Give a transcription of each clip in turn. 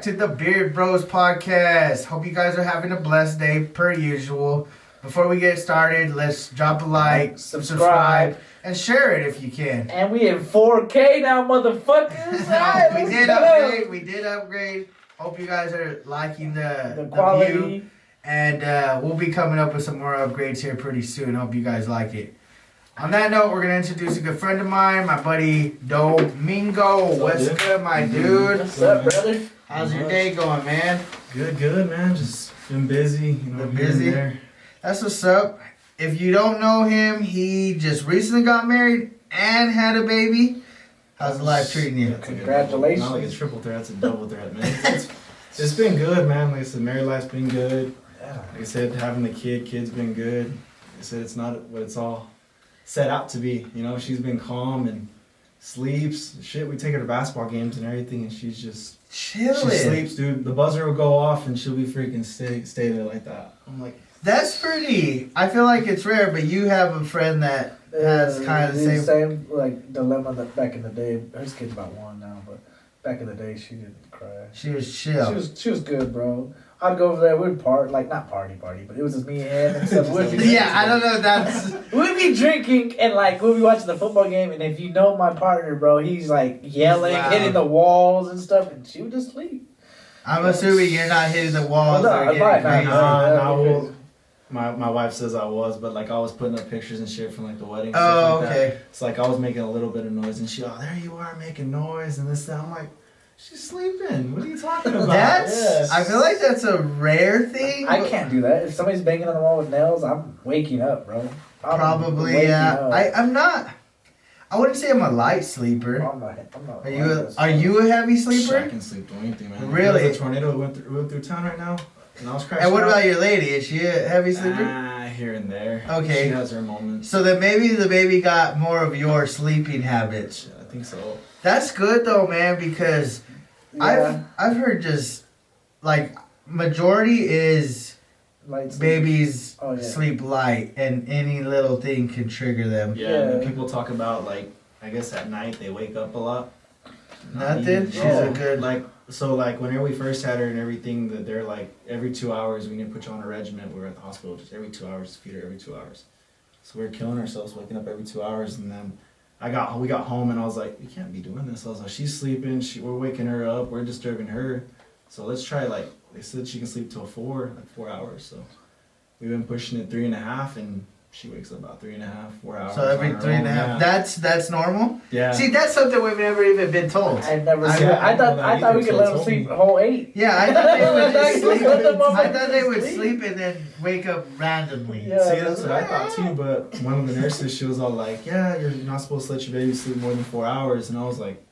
back to the Beard Bros podcast. Hope you guys are having a blessed day per usual. Before we get started, let's drop a like, subscribe, and share it if you can. And we in 4K now, motherfuckers. We did upgrade. Hope you guys are liking the quality. view. And we'll be coming up with some more upgrades here pretty soon. Hope you guys like it. On that note, we're going to introduce a good friend of mine, my buddy Domingo. What's good, my dude? What's up, brother? How's your day going, man? Good, man. Just been busy, Busy? That's what's up. If you don't know him, he just recently got married and had a baby. How's life treating you? Congratulations. Not like a triple threat, it's a double threat, man. It's been good, man. Like I said, married life's been good. Like I said, having the kid's been good. Like I said, it's not what it's all set out to be. You know, she's been calm and sleeps. Shit, we take her to basketball games and everything, and she's just chilling. She sleeps, dude. The buzzer will go off, and she'll be freaking stay there like that. I'm like, that's pretty. I feel like it's rare, but you have a friend that has kind of the same like dilemma that back in the day. Her kid's about 1 now, but back in the day she didn't cry. She was chill. She was good, bro. I'd go over there, we'd not party, but it was just me and him and stuff. I don't know, that's... We'd be drinking and like, we'd be watching the football game, and if you know my partner, bro, he's like yelling, hitting the walls and stuff, and she would just sleep. I'm assuming you're not hitting the walls or getting crazy. My wife says I was, but like I was putting up pictures and shit from like the wedding. Oh, stuff like okay. That. It's like I was making a little bit of noise, and she, there you are making noise and this, that. I'm like, she's sleeping. What are you talking about? I feel like that's a rare thing. I can't do that. If somebody's banging on the wall with nails, I'm waking up, bro. Probably, yeah. I'm not. I wouldn't say I'm a light sleeper. I'm not. Are you a heavy sleeper? I can sleep through anything, man. Really? There's a tornado went through town right now, and I was crashing. And what about your lady? Is she a heavy sleeper? Here and there. Okay. She has her moments. So then maybe the baby got more of your sleeping habits. Yeah, I think so. That's good though, man, because I've heard just like majority is babies sleep light, and any little thing can trigger them. Yeah. And people talk about like, I guess at night they wake up a lot. Nothing. She's a good like whenever we first had her and everything, that they're like every 2 hours we need to put you on a regimen. We were at the hospital just every 2 hours, feed her every 2 hours. So we were killing ourselves, waking up every 2 hours, and then we got home and I was like, we can't be doing this. I was like, she's sleeping, we're waking her up, we're disturbing her. So let's try they said she can sleep till 4 hours. So we've been pushing it 3.5, and she wakes up about 3.5, 4 hours. So every 3.5. Yeah. That's normal. Yeah. See, that's something we've never even been told. I've never seen. I thought we could let them sleep a whole 8. Yeah, I thought they would just sleep. I thought they would sleep and then wake up randomly. Yeah, see, that's what I thought too. But one of the nurses, she was all like, "Yeah, you're not supposed to let your baby sleep more than 4 hours." And I was like,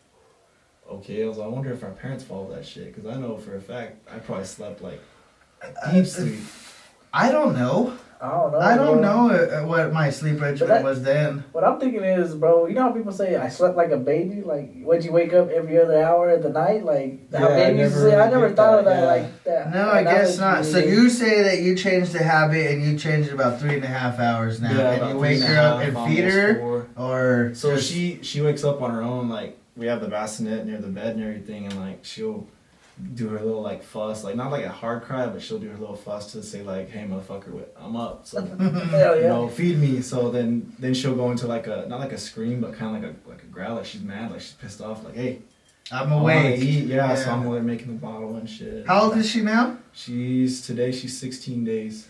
"Okay." I wonder if our parents follow that shit, because I know for a fact I probably slept like deep sleep. I don't know. I don't know what my sleep regimen was then. What I'm thinking is, bro, you know how people say I slept like a baby? Like, would you wake up every other hour of the night? Like, how babies sleep? I never thought of that like that. No, I guess not. So you say that you changed the habit and you changed it about 3.5 hours now. Yeah, and you wake her up and feed her? 4. Or so she wakes up on her own. Like, we have the bassinet near the bed and everything, and like she'll do her little like fuss, like not like a hard cry, but she'll do her little fuss to say like, "Hey motherfucker, I'm up." So hell yeah. Feed me. So then she'll go into like a, not like a scream, but kind of like a growl, like she's mad, like she's pissed off, like, "Hey, I'm awake." Yeah, so I'm over there making the bottle and shit. How old is she now? She's 16 days.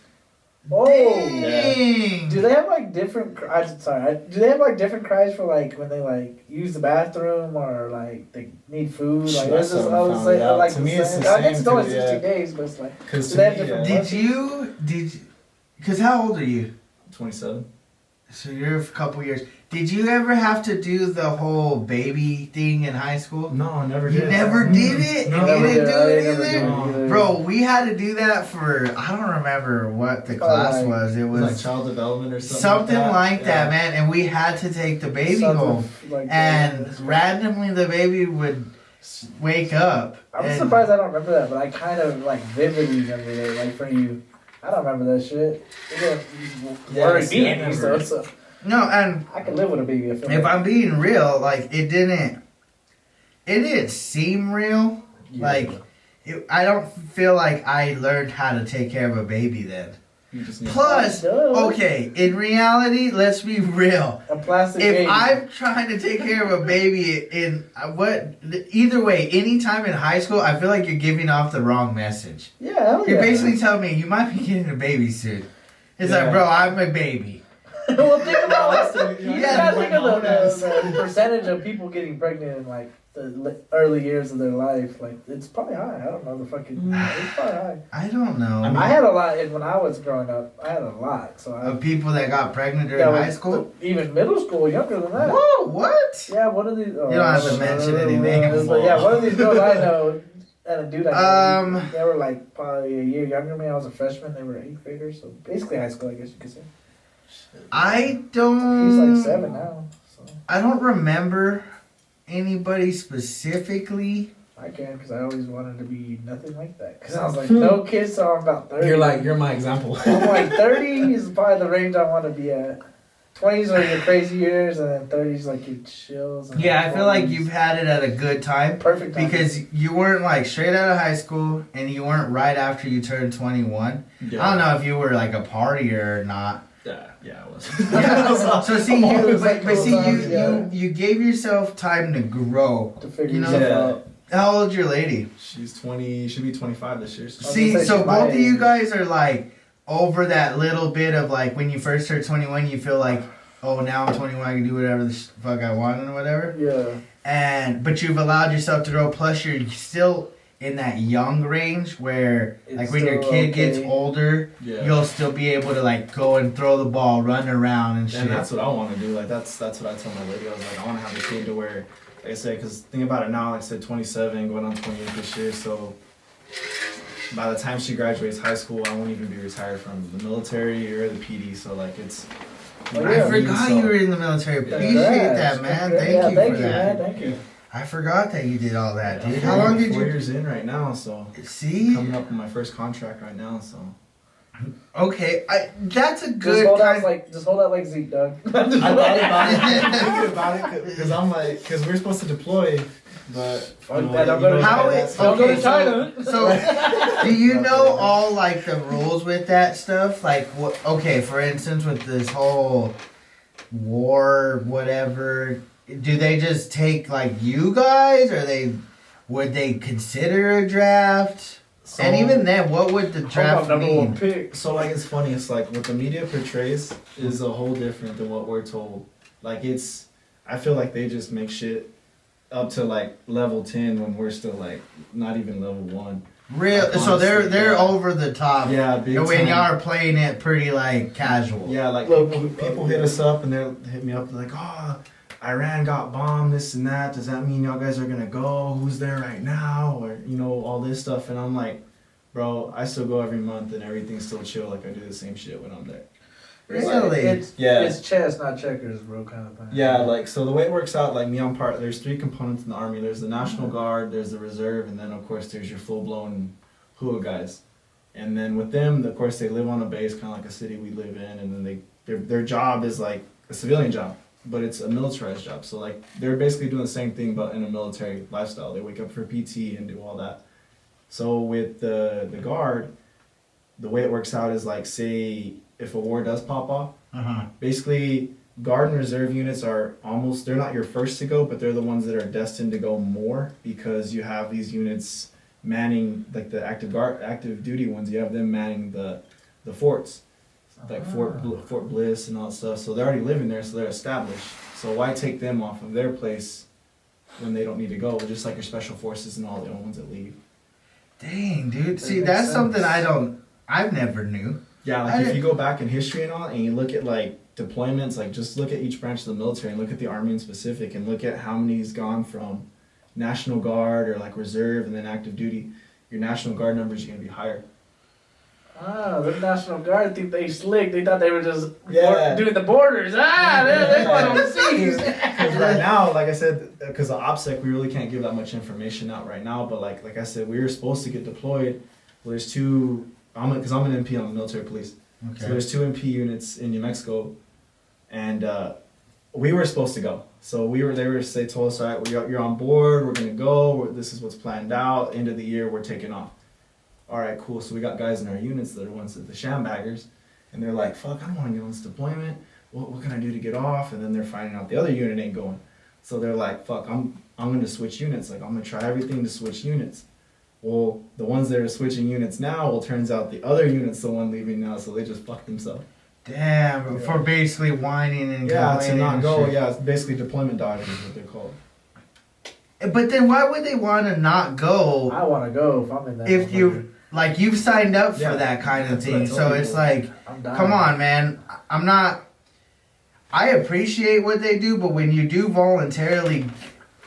Oh, dang! Do they have like different? Do they have like different cries for like when they like use the bathroom or like they need food? Like that's just I say like to me it's the same. I guess it's only 16 days, but it's like. Because did you? Because how old are you? 27. So you're a couple years. Did you ever have to do the whole baby thing in high school? No, I never did. You never did it? No, you didn't do it either? No. Bro, we had to do that for, I don't remember what the class was. It was like child development or something. Something like that, man. And we had to take the baby home. And randomly the baby would wake up. I'm surprised I don't remember that, but I kind of like vividly remember that. Like for you, I don't remember that shit. It didn't worry me any, so. No, and I can live with a baby. If I'm being real, like it didn't seem real. Yeah. Like I don't feel like I learned how to take care of a baby then. You just need Plus, okay, in reality, let's be real. A plastic if baby. I'm trying to take care of a baby either way, anytime in high school, I feel like you're giving off the wrong message. Yeah, You're basically telling me you might be getting a baby soon. It's like, bro, I'm a baby. Well, think about it. You gotta think of the the percentage of people getting pregnant in like the early years of their life. Like, it's probably high. I don't know the fucking. It's probably high. I don't know. I had a lot, and when I was growing up, I had a lot. So of people that got pregnant during high school, even middle school, younger than that. Whoa, what? Yeah, one of these. You don't have to mention any names. But yeah, one of these girls I know. And a dude I know, they were like probably a year younger than me. I was a freshman. They were 8th graders, so basically high school, I guess you could say. I don't. He's like 7 now. So. I don't remember anybody specifically. I can, because I always wanted to be nothing like that. Because I was like, no kids, so I'm about 30. You're my example. I'm like 30 is probably the range I want to be at. 20s are your crazy years, and then 30s like your chills. And yeah, I feel like you've had it at a good time. Perfect time. Because you weren't like straight out of high school, and you weren't right after you turned 21. Yeah. I don't know if you were like a partier or not. Yeah, I was. Yeah. So see, you gave yourself time to grow. To figure yourself out. How old's your lady? She's 20. She'll be 25 this year. See, so both of you guys are like over that little bit of like when you first turn 21, you feel like, oh, now I'm 21, I can do whatever the fuck I want and whatever. Yeah. But you've allowed yourself to grow. Plus, you're still in that young range where, it's like, when your kid gets older, you'll still be able to like go and throw the ball, run around and shit. And that's what I want to do. Like that's what I tell my lady. I was like, I want to have a kid to where, like I said, because think about it now. Like I said, 27, going on 28 this year. So by the time she graduates high school, I won't even be retired from the military or the PD. So like it's. I forgot you were in the military. Appreciate that, man. Thank you for that. Man, thank you. I forgot that you did all that, dude. How long did you? 4 years in right now, so. See? Coming up on my first contract right now, so. Okay, that's a good. Just hold out like Zeke, Doug. I thought about it, thinking about it, because I'm like, because we're supposed to deploy, but don't go to China. So, do you know all like the rules with that stuff? Like, okay, for instance, with this whole war, whatever, do they just take like you guys, or would they consider a draft? So, and even then, what would the draft mean? So like, it's funny. It's like what the media portrays is a whole different than what we're told. Like I feel like they just make shit up to like level 10 when we're still like not even level 1. Real. Like, honestly, so they're over the top. Yeah, big when time. Y'all are playing it pretty like casual. Yeah, like people hit us up and they'll hit me up like, oh, Iran got bombed, this and that. Does that mean y'all guys are gonna go? Who's there right now? Or all this stuff. And I'm like, bro, I still go every month and everything's still chill. Like I do the same shit when I'm there. Really? It's chess, not checkers, bro, kind of thing. Yeah, like so the way it works out, like me, I'm part. There's 3 components in the army. There's the National Guard, there's the Reserve, and then of course there's your full blown HUA guys. And then with them, of course, they live on a base, kind of like a city we live in, and then their job is like a civilian job. But it's a militarized job. So like they're basically doing the same thing but in a military lifestyle. They wake up for PT and do all that. So with the Guard, the way it works out is like, say if a war does pop off, basically Guard and Reserve units are they're not your first to go, but they're the ones that are destined to go more, because you have these units manning, like the active duty ones, you have them manning the forts. Like Fort Bliss and all that stuff. So they're already living there, so they're established. So why take them off of their place when they don't need to go? Just like your special forces and all the other ones that leave. Dang, dude. See, that's something I've never knew. Yeah, like if you go back in history and all, and you look at like deployments, like just look at each branch of the military and look at the Army in specific and look at how many's gone from National Guard or like Reserve and then active duty. Your National Guard numbers are going to be higher. The National Guard think they slick. They thought they were just doing the borders. They went overseas. Because right now, like I said, because of OPSEC, we really can't give that much information out right now. But like I said, we were supposed to get deployed. Well, there's 2. Because I'm an MP on the military police. Okay. So there's 2 MP units in New Mexico, and we were supposed to go. So they told us, all right, you're on board, we're gonna go, this is what's planned out, end of the year, we're taking off. All right, cool. So we got guys in our units that are ones that the shambagers, and they're like, fuck, I don't want to get on this deployment. What can I do to get off? And then they're finding out the other unit ain't going. So they're like, fuck, I'm gonna switch units. Like, I'm gonna try everything to switch units. Well, the ones that are switching units now, well, turns out the other unit's the one leaving now, so they just fucked themselves. Damn, for basically whining and complaining. To not go. Shit. Yeah, it's basically deployment dodging is what they're called. But then why would they want to not go? I want to go if I'm in that. If you like, you've signed up for that kind of thing, so it's like, come on, man. I'm not. I appreciate what they do, but when you do voluntarily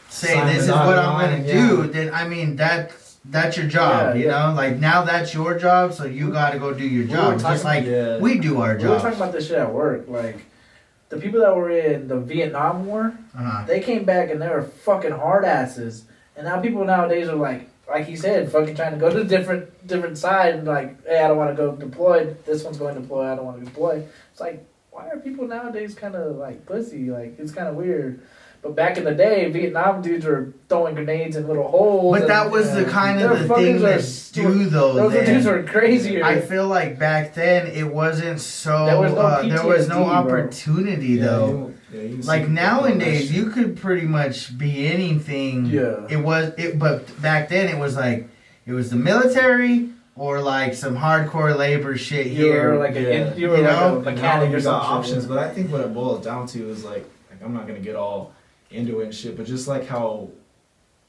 say this is what I'm going to do, then I mean that's your job, you know? Like, now that's your job, so you got to go do your job. Just like we do our job. We were talking about this shit at work. Like, the people that were in the Vietnam War, they came back and they were fucking hard asses. And now people nowadays are like he said, fucking trying to go to a different side and like, hey, I don't want to go deploy. This one's going to deploy. I don't want to deploy. It's like, why are people nowadays kind of like pussy? Like, it's kind of weird. But back in the day, Vietnam dudes were throwing grenades in little holes. But that was the kind of the thing that do though. Those dudes were crazier. I feel like back then it wasn't so. There was no opportunity though. Like nowadays, you could pretty much be anything. Yeah. But back then it was like it was the military or like some hardcore labor shit here. You were like a mechanic or something. Options, but I think what it boils down to is like I'm not gonna get all into it and shit, but just like how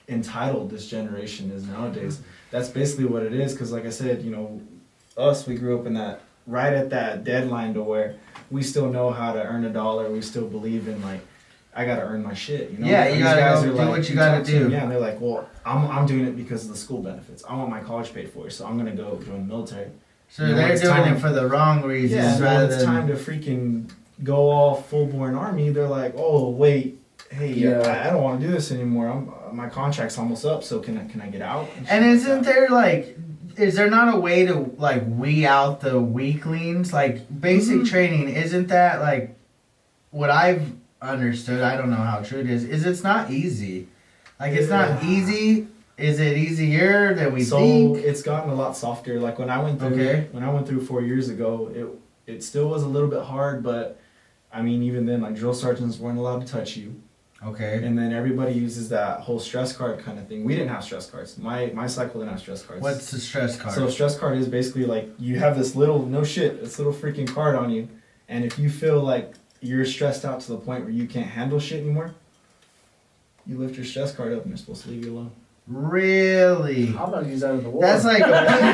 entitled this generation is nowadays. That's basically what it is, because like I said, we grew up in that, right at that deadline to where we still know how to earn $1, we still believe in like, I gotta earn my shit, Yeah, you gotta do what you gotta do. Yeah, and they're like, well, I'm doing it because of the school benefits. I want my college paid for, so I'm gonna go join the military. So they're doing it for the wrong reasons. Yeah, rather it's time to freaking go all full-born army, they're like, oh, wait, hey, I don't want to do this anymore. My contract's almost up, so can I get out? And isn't there like, is there not a way to like weed out the weaklings? Like basic training, isn't that like what I've understood? I don't know how true it is. It's not easy. Like it's not easy. Is it easier than we think? So it's gotten a lot softer. Like when I went through 4 years ago, it still was a little bit hard, but I mean even then, like drill sergeants weren't allowed to touch you. Okay. And then everybody uses that whole stress card kind of thing. We didn't have stress cards. My cycle didn't have stress cards. What's the stress card? So a stress card is basically like you have this little, this little freaking card on you. And if you feel like you're stressed out to the point where you can't handle shit anymore, you lift your stress card up and they're supposed to leave you alone. Really? I'm gonna use that in the war. That's like red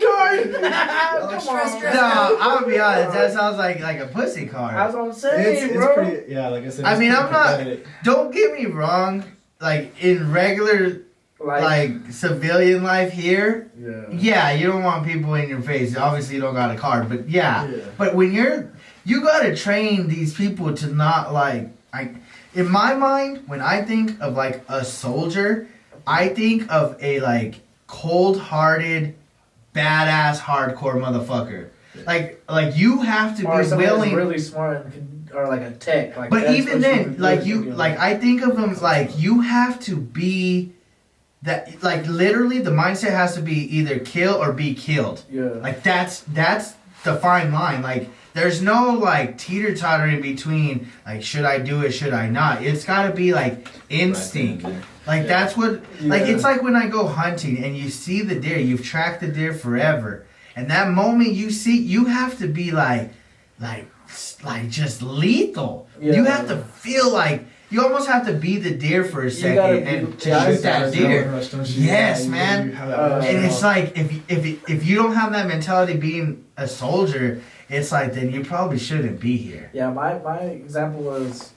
card. Come on. No, I'll be honest. That sounds like a pussy card. That's what I'm saying, bro. Pretty, like I said. I mean, I'm not. Don't get me wrong. Like in regular, like civilian life here. Yeah, you don't want people in your face. Obviously, you don't got a card, but yeah. But when you gotta train these people to not like. In my mind, when I think of like a soldier, I think of a like cold-hearted, badass, hardcore motherfucker. Like you have to be willing. Really smart or like a tech. Like, but even then, I think of them like you have to be that. Like literally, the mindset has to be either kill or be killed. Yeah. Like that's the fine line. Like. There's no like teeter-totter in between, like should I do it, should I not? It's gotta be like instinct. Like that's what, like it's like when I go hunting and you see the deer, you've tracked the deer forever. And that moment you see, you have to be like just lethal. You have to feel like, you almost have to be the deer for a second and to shoot that deer. Yes, man. And it's like, if you don't have that mentality being a soldier, it's like, then you probably shouldn't be here. Yeah, my example was,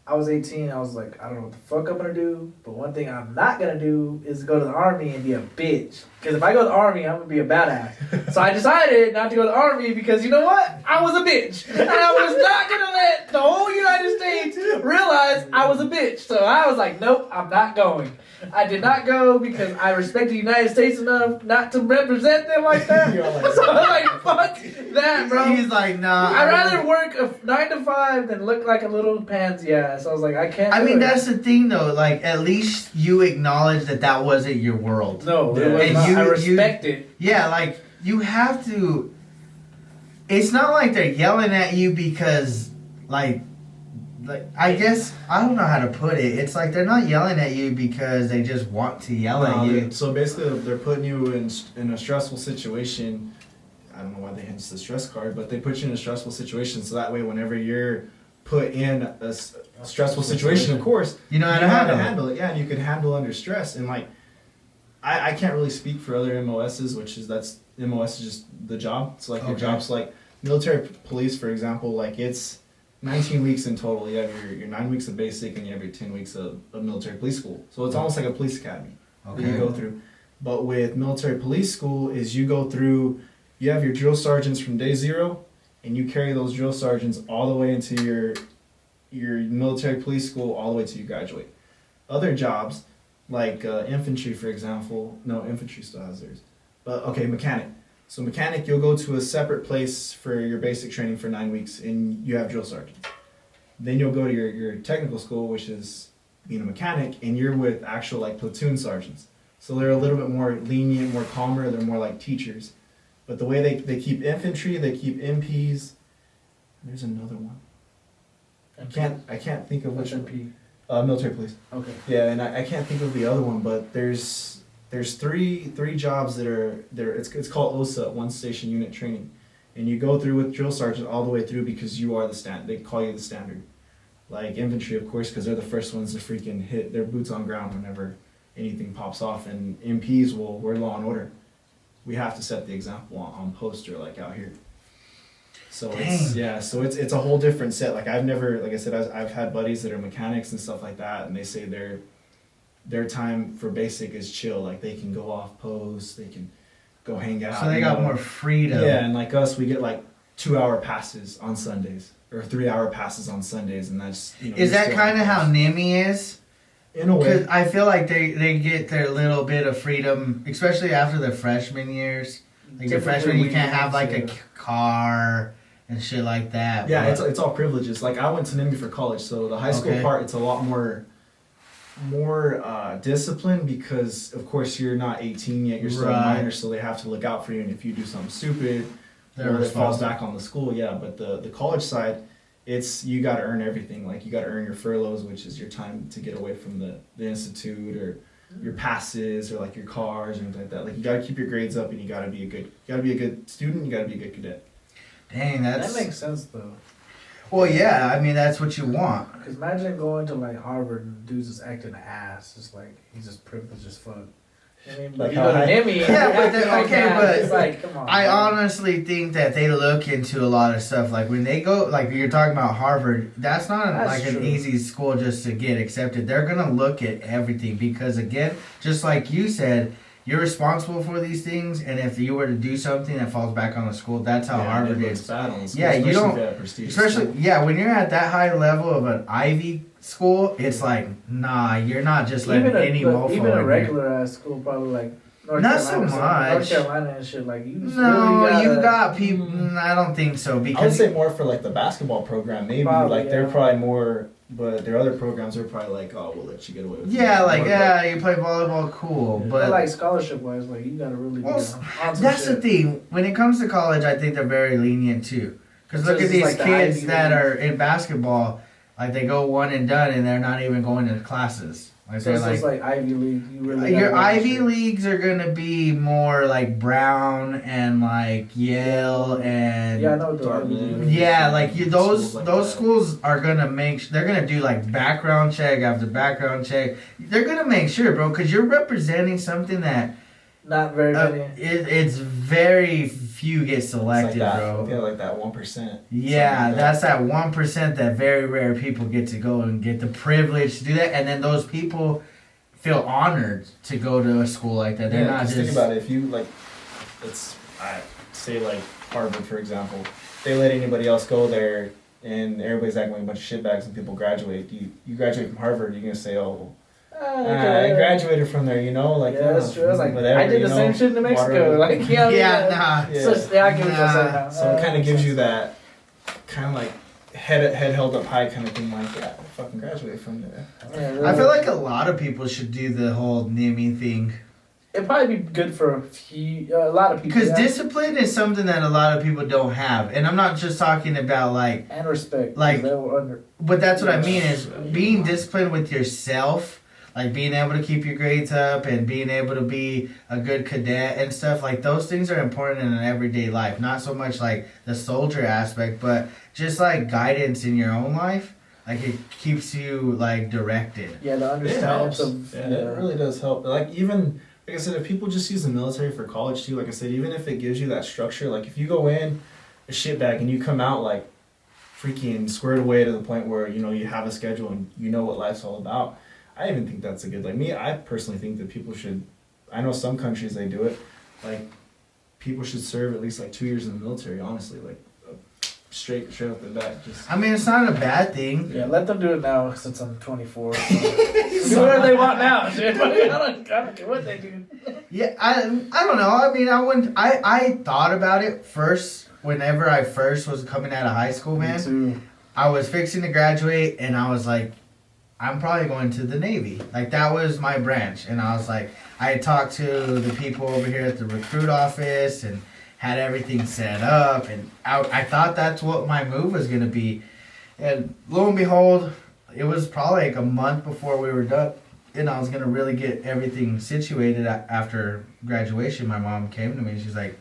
I was 18. I was like, I don't know what the fuck I'm gonna do. But one thing I'm not gonna do is go to the army and be a bitch. Because if I go to the army, I'm gonna be a badass. So I decided not to go to the army because you know what? I was a bitch. And I was not gonna let the whole United States realize I was a bitch. So I was like, nope, I'm not going. I did not go because I respect the United States enough not to represent them like that. So I was like, fuck that, bro. He's like, nah. I'd rather work a 9 to 5 than look like a little pansy ass. I was like, I can't. I mean, that's the thing, though. Like, at least you acknowledge that wasn't your world. No, it was not. I respect it. Yeah, like, you have to. It's not like they're yelling at you because, like, I guess I don't know how to put it. It's like they're not yelling at you because they just want to yell at you. So basically, they're putting you in a stressful situation. I don't know why they hint the stress card, but they put you in a stressful situation so that way, whenever you're put in a stressful situation, of course, you know how to handle it. Yeah, and you can handle under stress. And like, I can't really speak for other MOSs, MOS is just the job. It's like your job's like military police, for example. Like it's 19 weeks in total. You have your 9 weeks of basic and you have your 10 weeks of military police school. So it's almost like a police academy that you go through. But with military police school is you go through, you have your drill sergeants from day 0 and you carry those drill sergeants all the way into your military police school all the way till you graduate. Other jobs, like infantry, for example, no, infantry still has theirs. But okay, mechanic. So mechanic, you'll go to a separate place for your basic training for 9 weeks, and you have drill sergeants. Then you'll go to your technical school, which is being a mechanic, and you're with actual like platoon sergeants. So they're a little bit more lenient, more calmer. They're more like teachers. But the way they keep infantry, they keep MPs. There's another one. I can't think of which MP. Military police. Okay. Yeah, and I can't think of the other one, but there's three jobs that are there. It's called OSA, one station unit training, and you go through with drill sergeant all the way through because you are the stand. They call you the standard, like infantry, of course, because they're the first ones to freaking hit their boots on ground whenever anything pops off. And MPs we're law and order. We have to set the example on poster like out here. So it's a whole different set. Like like I said, I've had buddies that are mechanics and stuff like that, and they say their time for basic is chill. Like they can go off post, they can go hang out. So they got more freedom. Yeah, and like us, we get like 2-hour passes on Sundays or 3-hour passes on Sundays, and that's Is that kind of how NIMI is? In a way, because I feel like they get their little bit of freedom, especially after their freshman years. Like your freshman, you can't have like a car and shit like that. Yeah, it's all privileges. Like I went to NIMI for college, so the high school part, it's a lot more discipline because of course you're not 18 yet, you're still a minor, so they have to look out for you, and if you do something stupid, it falls back on the school. Yeah, but the college side, it's you got to earn everything. Like you got to earn your furloughs, which is your time to get away from the institute, or your passes, or like your cars or anything like that. Like you got to keep your grades up, and you got to be a good student, you got to be a good cadet. Dang, that makes sense though. Well, yeah, I mean that's what you want. Because imagine going to like Harvard and dudes just acting an ass, just like he's just privileged as fuck. I mean, but you go to NIMI, but like, come on. I honestly think that they look into a lot of stuff. Like when they go, like you're talking about Harvard, that's not an easy school just to get accepted. They're gonna look at everything because, again, just like you said, you're responsible for these things, and if you were to do something that falls back on the school, that's how Harvard is. Yeah, you don't. Especially, when you're at that high level of an Ivy school, it's like, nah, you're not just letting any mofo. Even a regular ass school, probably like Not so much. North Carolina and shit, like you. No, really you got people. I don't think so because I would say more for like the basketball program, maybe they're probably more. But their other programs are probably like, oh, we'll let you get away with it. Yeah, you play volleyball, cool. But like scholarship-wise, like you gotta really. That's the thing. When it comes to college, I think they're very lenient too. Because look at these kids that are in basketball, like they go one and done, and they're not even going to classes. Like so it's just like Ivy League. You really your Ivy Leagues are gonna be more like Brown and like Yale and I know the Ivy League. Yeah, like those schools are gonna they're gonna do like background check after background check. They're gonna make sure, bro, because you're representing something that Not very many. It's very few get selected, bro. Yeah, like that 1%. Yeah, that's that 1% that very rare people get to go and get the privilege to do that, and then those people feel honored to go to a school like that. They're not just think about it. If you like, I say like Harvard for example, they let anybody else go there, and everybody's acting like a bunch of shitbags, and people graduate. You graduate from Harvard, you're gonna say, oh. I graduated from there, like that's true. I was like, whatever, I did the same shit in Mexico. Like, nah. So, I get what you're saying now. So it kind of gives you that kind of like head held up high kind of thing. Like, yeah, I fucking graduated from there. Yeah, really. I feel like a lot of people should do the whole NIMI thing. It'd probably be good for a lot of people. Because discipline is something that a lot of people don't have, and I'm not just talking about like and respect. Like, but that's what I mean is being disciplined with yourself. Like being able to keep your grades up and being able to be a good cadet and stuff, like those things are important in an everyday life. Not so much like the soldier aspect, but just like guidance in your own life. Like it keeps you like directed. Yeah, the understanding of it really does help. Like even like I said, if people just use the military for college too, like I said, even if it gives you that structure, like if you go in a shitbag and you come out like freaking squared away to the point where you have a schedule and you know what life's all about. I even think that's a good, I personally think that people should, I know some countries they do it, like, people should serve at least, 2 years in the military, honestly, straight off the bat. Just. I mean, it's not a bad thing. Yeah, let them do it now since I'm 24. So. Do whatever they want now, dude. I don't care what they do. Yeah, I don't know. I mean, I thought about it first, whenever I first was coming out of high school, man. Me too. I was fixing to graduate, and I was like, I'm probably going to the Navy. Like, that was my branch. And I was like, I had talked to the people over here at the recruit office and had everything set up. And I thought that's what my move was going to be. And lo and behold, it was probably like a month before we were done. And I was going to really get everything situated after graduation. My mom came to me and she's like,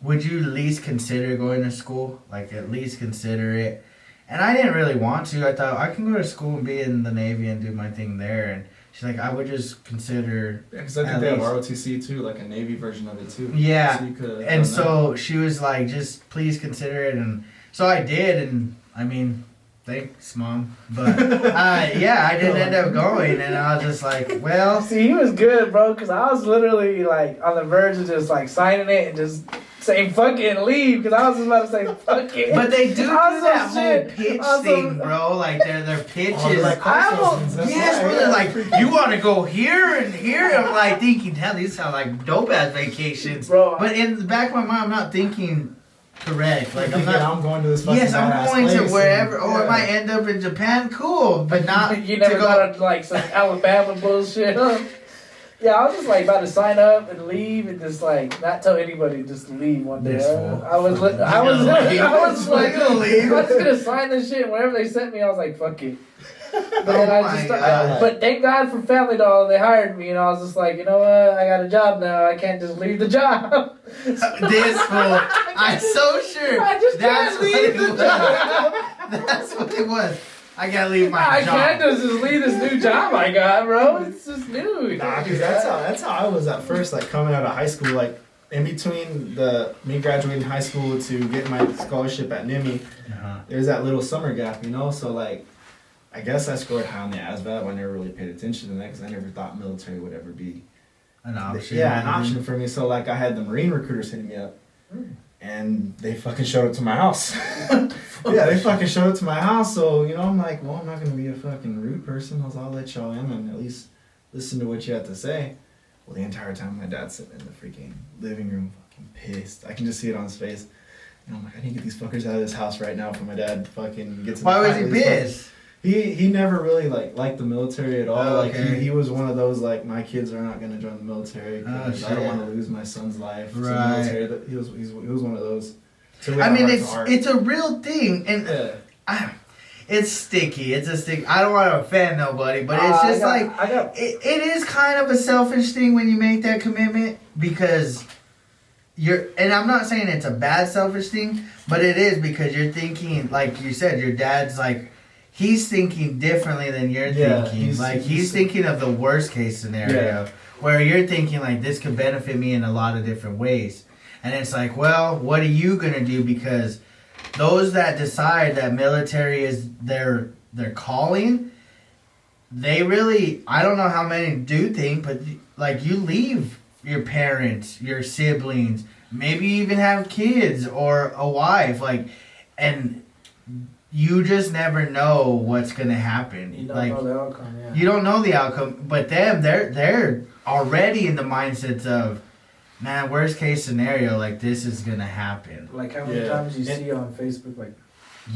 would you at least consider going to school? Like, at least consider it. And I didn't really want to. I thought I can go to school and be in the Navy and do my thing there. And she's like, I would just consider. Yeah, because I think they have ROTC too, like a Navy version of it too. Yeah. So she was like, just please consider it. And so I did. And I mean, thanks, Mom. But yeah, I didn't end up going. And I was just like, well. See, he was good, bro, because I was literally like on the verge of just like signing it and just saying fuck it and leave, because I was just about to say fuck it. But they do that whole pitch thing, bro. Like their pitches. Yes, bro. They're like, you want to go here and here. I'm like thinking, hell, these sound like dope ass vacations, bro. But in the back of my mind, I'm not thinking correct. Like I'm going to this. Yes, I'm going to wherever. Or I might end up in Japan. Cool, but not. You never got to like some Alabama bullshit. Yeah, I was just like about to sign up and leave and just like not tell anybody, just leave one day. I was like, I'm just gonna sign this shit. And whenever they sent me, I was like, fuck it. But then but thank God for Family Dollar, they hired me, and I was just like, you know what? I got a job now. I can't just leave the job. This fool, I'm so sure. I just can't leave the job. That's what it was. I gotta leave my job. I can't just leave this new job I got, bro. It's just new. Nah, because that's how I was at first, like coming out of high school, like in between me graduating high school to get my scholarship at NIMI, there's that little summer gap, So like, I guess I scored high on the ASVAB, but I never really paid attention to that because I never thought military would ever be an option. Yeah, an option for me. So like, I had the Marine recruiters hitting me up. And they fucking showed up to my house. Yeah, they fucking showed up to my house. So, I'm like, well, I'm not going to be a fucking rude person. I'll let y'all in and at least listen to what you have to say. Well, the entire time my dad's sitting in the freaking living room fucking pissed. I can just see it on his face. And I'm like, I need to get these fuckers out of this house right now for my dad fucking gets in the Why was he pissed? He never really liked the military at all. Oh, okay. Like he was one of those like, my kids are not gonna join the military because I don't want to lose my son's life to the military. He was one of those. So I mean, it's a real thing, and it's sticky. It's a stick. I don't want to offend nobody, but it's just it is kind of a selfish thing when you make that commitment because and I'm not saying it's a bad selfish thing, but it is because you're thinking, like you said, your dad's like. he's thinking differently than you're thinking. He's thinking of the worst case scenario, where you're thinking like this could benefit me in a lot of different ways. And it's like, well, what are you gonna do? Because those that decide that military is their calling, they really, I don't know how many do think, but like you leave your parents, your siblings, maybe you even have kids or a wife, like, and you just never know what's gonna happen. You don't know the outcome. Yeah. You don't know the outcome, but them, they're already in the mindsets of, man, worst case scenario, like this is gonna happen. Like how many times you see on Facebook, like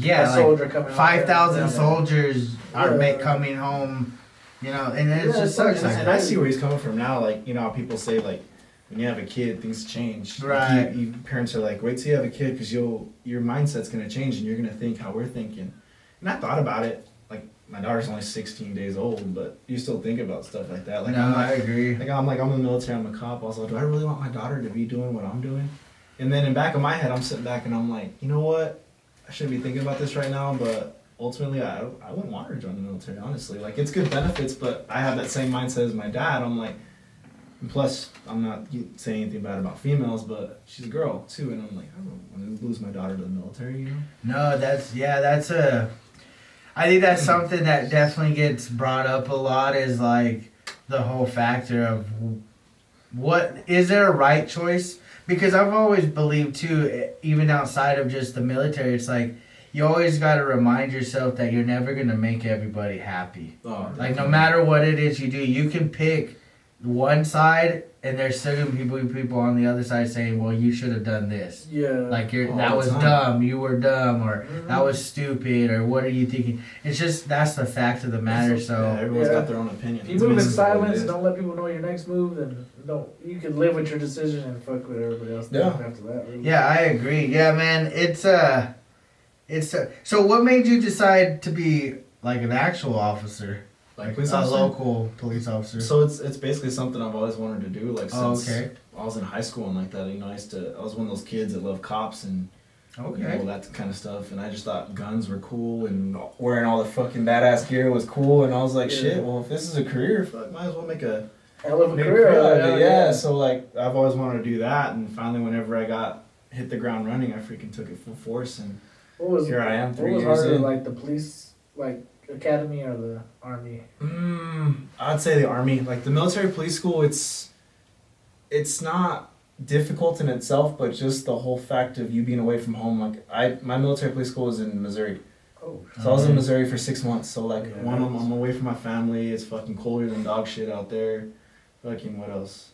a soldier coming 5,000 soldiers are coming home, you know, and it just sucks. And I see where he's coming from now. Like, you know, how people say like when you have a kid, things change. Right. Like parents are like, wait till you have a kid because your mindset's gonna change and you're gonna think how we're thinking. And I thought about it. Like my daughter's only 16 days old, but you still think about stuff like that. Like, I agree. Like I'm in the military, I'm a cop. Also, do I really want my daughter to be doing what I'm doing? And then in the back of my head, I'm sitting back and I'm like, you know what? I shouldn't be thinking about this right now, but ultimately, I wouldn't want her to join the military, honestly. Like, it's good benefits, but I have that same mindset as my dad. I'm like, and plus, I'm not saying anything bad about females, but she's a girl, too, and I'm like, I don't want to lose my daughter to the military, you know? No, I think that's something that definitely gets brought up a lot is, like, the whole factor of is there a right choice? Because I've always believed, too, even outside of just the military, it's like, you always got to remind yourself that you're never going to make everybody happy. Oh, like, no matter what it is you do, you can pick one side, and there's still going to be people on the other side saying, well, you should have done this. Yeah. Like, that was dumb, you were dumb, or that was stupid, or what are you thinking? It's just, that's the fact of the matter, so... Yeah, everyone's got their own opinion. If you move in silence, don't let people know your next move, then you can live with your decision and fuck with everybody else after that. Really. Yeah, I agree. Yeah, man, so what made you decide to be, like, an actual officer? Like a local police officer. So it's basically something I've always wanted to do. Like since I was in high school and like that, you know, I was one of those kids that loved cops and you know, that kind of stuff. And I just thought guns were cool and wearing all the fucking badass gear was cool. And I was like, shit. Well, if this is a career, fuck, might as well make a hell of a career. Yeah. So like I've always wanted to do that. And finally, whenever I hit the ground running, I freaking took it full force. And here I am 3 years in. What was harder, like the police, like academy or the army? I'd say the army. Like the military police school, it's not difficult in itself, but just the whole fact of you being away from home. Like my military police school was in Missouri. So I was in Missouri for 6 months. So like I'm away from my family. It's fucking colder than dog shit out there. Fucking what else?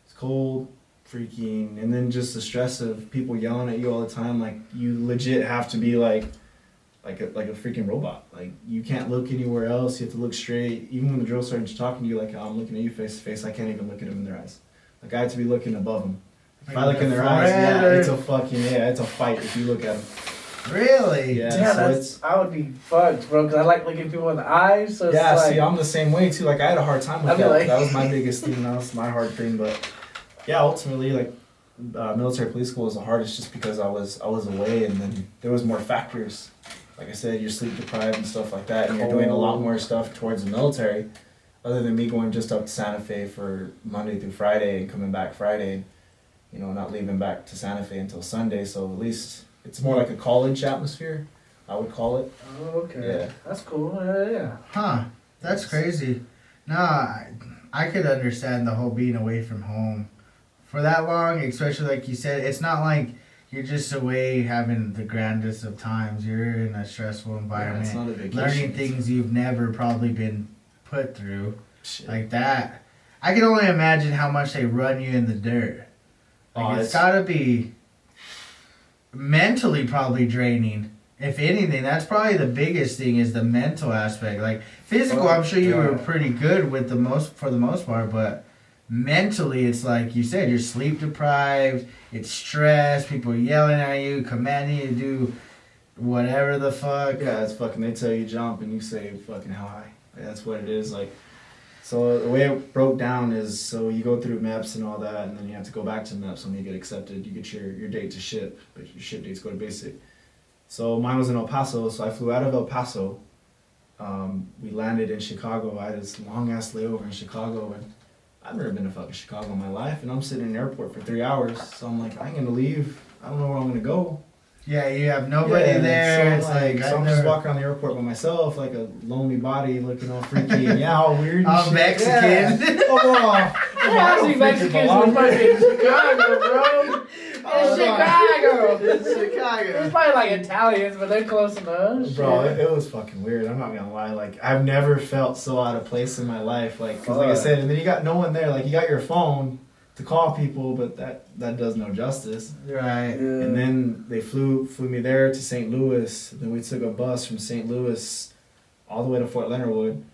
It's cold, freaking, and then just the stress of people yelling at you all the time. Like you legit have to be like a freaking robot. Like you can't look anywhere else. You have to look straight. Even when the drill sergeant's talking to you, like I'm looking at you face to face, I can't even look at them in their eyes. Like I have to be looking above them. If I look in their eyes, it's a fight if you look at them. Really? Yeah. So I would be fucked, bro. Because I like looking people in the eyes. So see, I'm the same way too. Like I had a hard time with that. That was my biggest thing. That was my hard thing. But yeah, ultimately, like military police school was the hardest just because I was away, and then there was more factors. Like I said, you're sleep deprived and stuff like that, and you're doing a lot more stuff towards the military, other than me going just up to Santa Fe for Monday through Friday and coming back Friday, you know, not leaving back to Santa Fe until Sunday. So at least it's more like a college atmosphere, I would call it. Oh, okay. Yeah. That's cool. Yeah. Huh. That's crazy. Nah, I could understand the whole being away from home for that long, especially like you said. It's not like you're just away having the grandest of times. You're in a stressful environment, it's not a vacation. learning things you've never probably been put through. Shit. Like that. I can only imagine how much they run you in the dirt. Like it's gotta be mentally probably draining. If anything, that's probably the biggest thing is the mental aspect. Like physical, I'm sure you were pretty good with for the most part, but mentally, it's like you said, you're sleep deprived, it's stress, people yelling at you, commanding you to do whatever the fuck. Yeah, it's fucking, they tell you jump and you say fucking how high. Like, that's what it is. Like, so the way it broke down is, so you go through MEPS and all that, and then you have to go back to MEPS when you get accepted. You get your date to ship, but your ship dates go to basic. So mine was in El Paso, so I flew out of El Paso, We landed in Chicago. I had this long ass layover in Chicago, and I've never been to fucking Chicago in my life, and I'm sitting in the airport for 3 hours. So I'm like, I ain't gonna leave. I don't know where I'm gonna go. Yeah, you have nobody there. So I'm just walking around the airport by myself, like a lonely body, looking all freaky and all weird. And all Mexican. Yeah. I see Mexicans in fucking Chicago, bro. It's Chicago. It's probably like Italians, but they're close enough. Bro, it was fucking weird. I'm not gonna lie. Like, I've never felt so out of place in my life. Like, cause like I said, and then you got no one there. Like, you got your phone to call people, but that does no justice. Right. Yeah. And then they flew me there to St. Louis. Then we took a bus from St. Louis all the way to Fort Leonard Wood.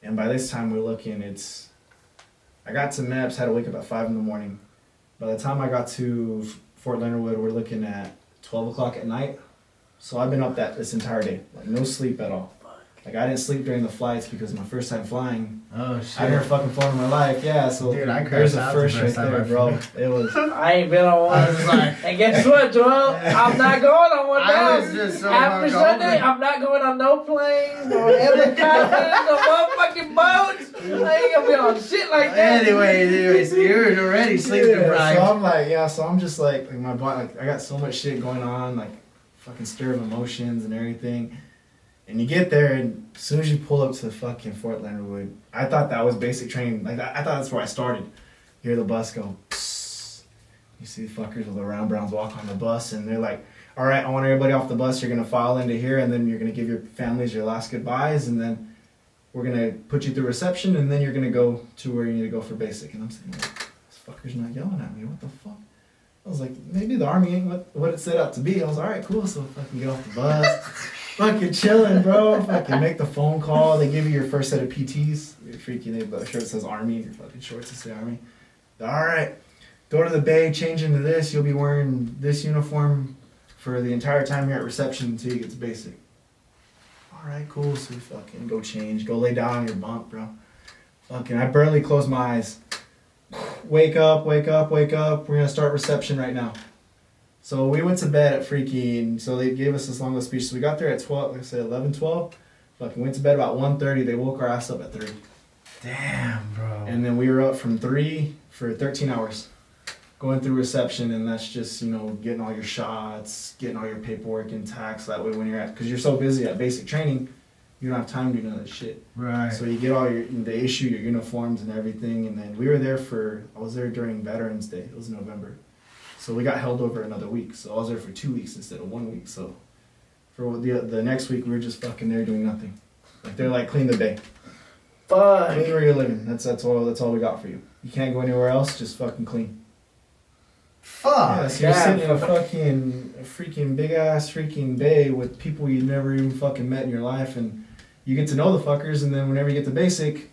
And by this time we're looking, I got to MEPS, had to wake up at 5 in the morning. By the time I got to Fort Leonard Wood, we're looking at 12 o'clock at night. So I've been up this entire day, like no sleep at all. Like, I didn't sleep during the flights because my first time flying. Oh shit! I never fucking flown in my life. Yeah, so dude, I there's crashed the out first the right first time there, bro. It was. I ain't been on one. I was like, and guess what, Joel? I'm not going on one now. I was just so After Sunday, I'm not going on no planes, no helicopters, no motherfucking boats. I ain't gonna be on shit like that. Anyway, so you're already sleep deprived. So I'm like, so I'm just like my body, like I got so much shit going on, like fucking stir of emotions and everything. And you get there, and as soon as you pull up to fucking Fort Leonard Wood, I thought that was basic training. Like, I thought that's where I started. You hear the bus go, psst. You see the fuckers with the round browns walk on the bus, and they're like, all right, I want everybody off the bus. You're going to file into here, and then you're going to give your families your last goodbyes, and then we're going to put you through reception, and then you're going to go to where you need to go for basic. And I'm sitting like, this fucker's not yelling at me. What the fuck? I was like, maybe the Army ain't what it set out to be. I was like, all right, cool. So I can get off the bus. Fucking chilling, bro. Fucking make the phone call. They give you your first set of PTs. You're freaking. They have a shirt that says Army, and your fucking shorts that say Army. All right, go to the bay, change into this. You'll be wearing this uniform for the entire time you're at reception until you get to basic. All right, cool. So we fucking go change. Go lay down on your bunk, bro. Fucking, I barely closed my eyes. Wake up, wake up, wake up. We're gonna start reception right now. So we went to bed at freaking, so they gave us this long little speech. So we got there at 12, like I said, 11, 12. Fucking went to bed about 1:30. They woke our ass up at 3. Damn, bro. And then we were up from 3 for 13 hours. Going through reception, and that's just, getting all your shots, getting all your paperwork intact. So that way when you're because you're so busy at basic training, you don't have time to do none of that shit. Right. So you get they issue your uniforms and everything. And then we were there I was there during Veterans Day. It was November. So we got held over another week. So I was there for 2 weeks instead of 1 week. So for the next week, we were just fucking there doing nothing. Like, they're like, clean the bay. Fuck. Clean where you're living. That's all we got for you. You can't go anywhere else. Just fucking clean. Fuck. Yeah, so you're sitting in a freaking big ass freaking bay with people you never even fucking met in your life, and you get to know the fuckers. And then whenever you get to basic,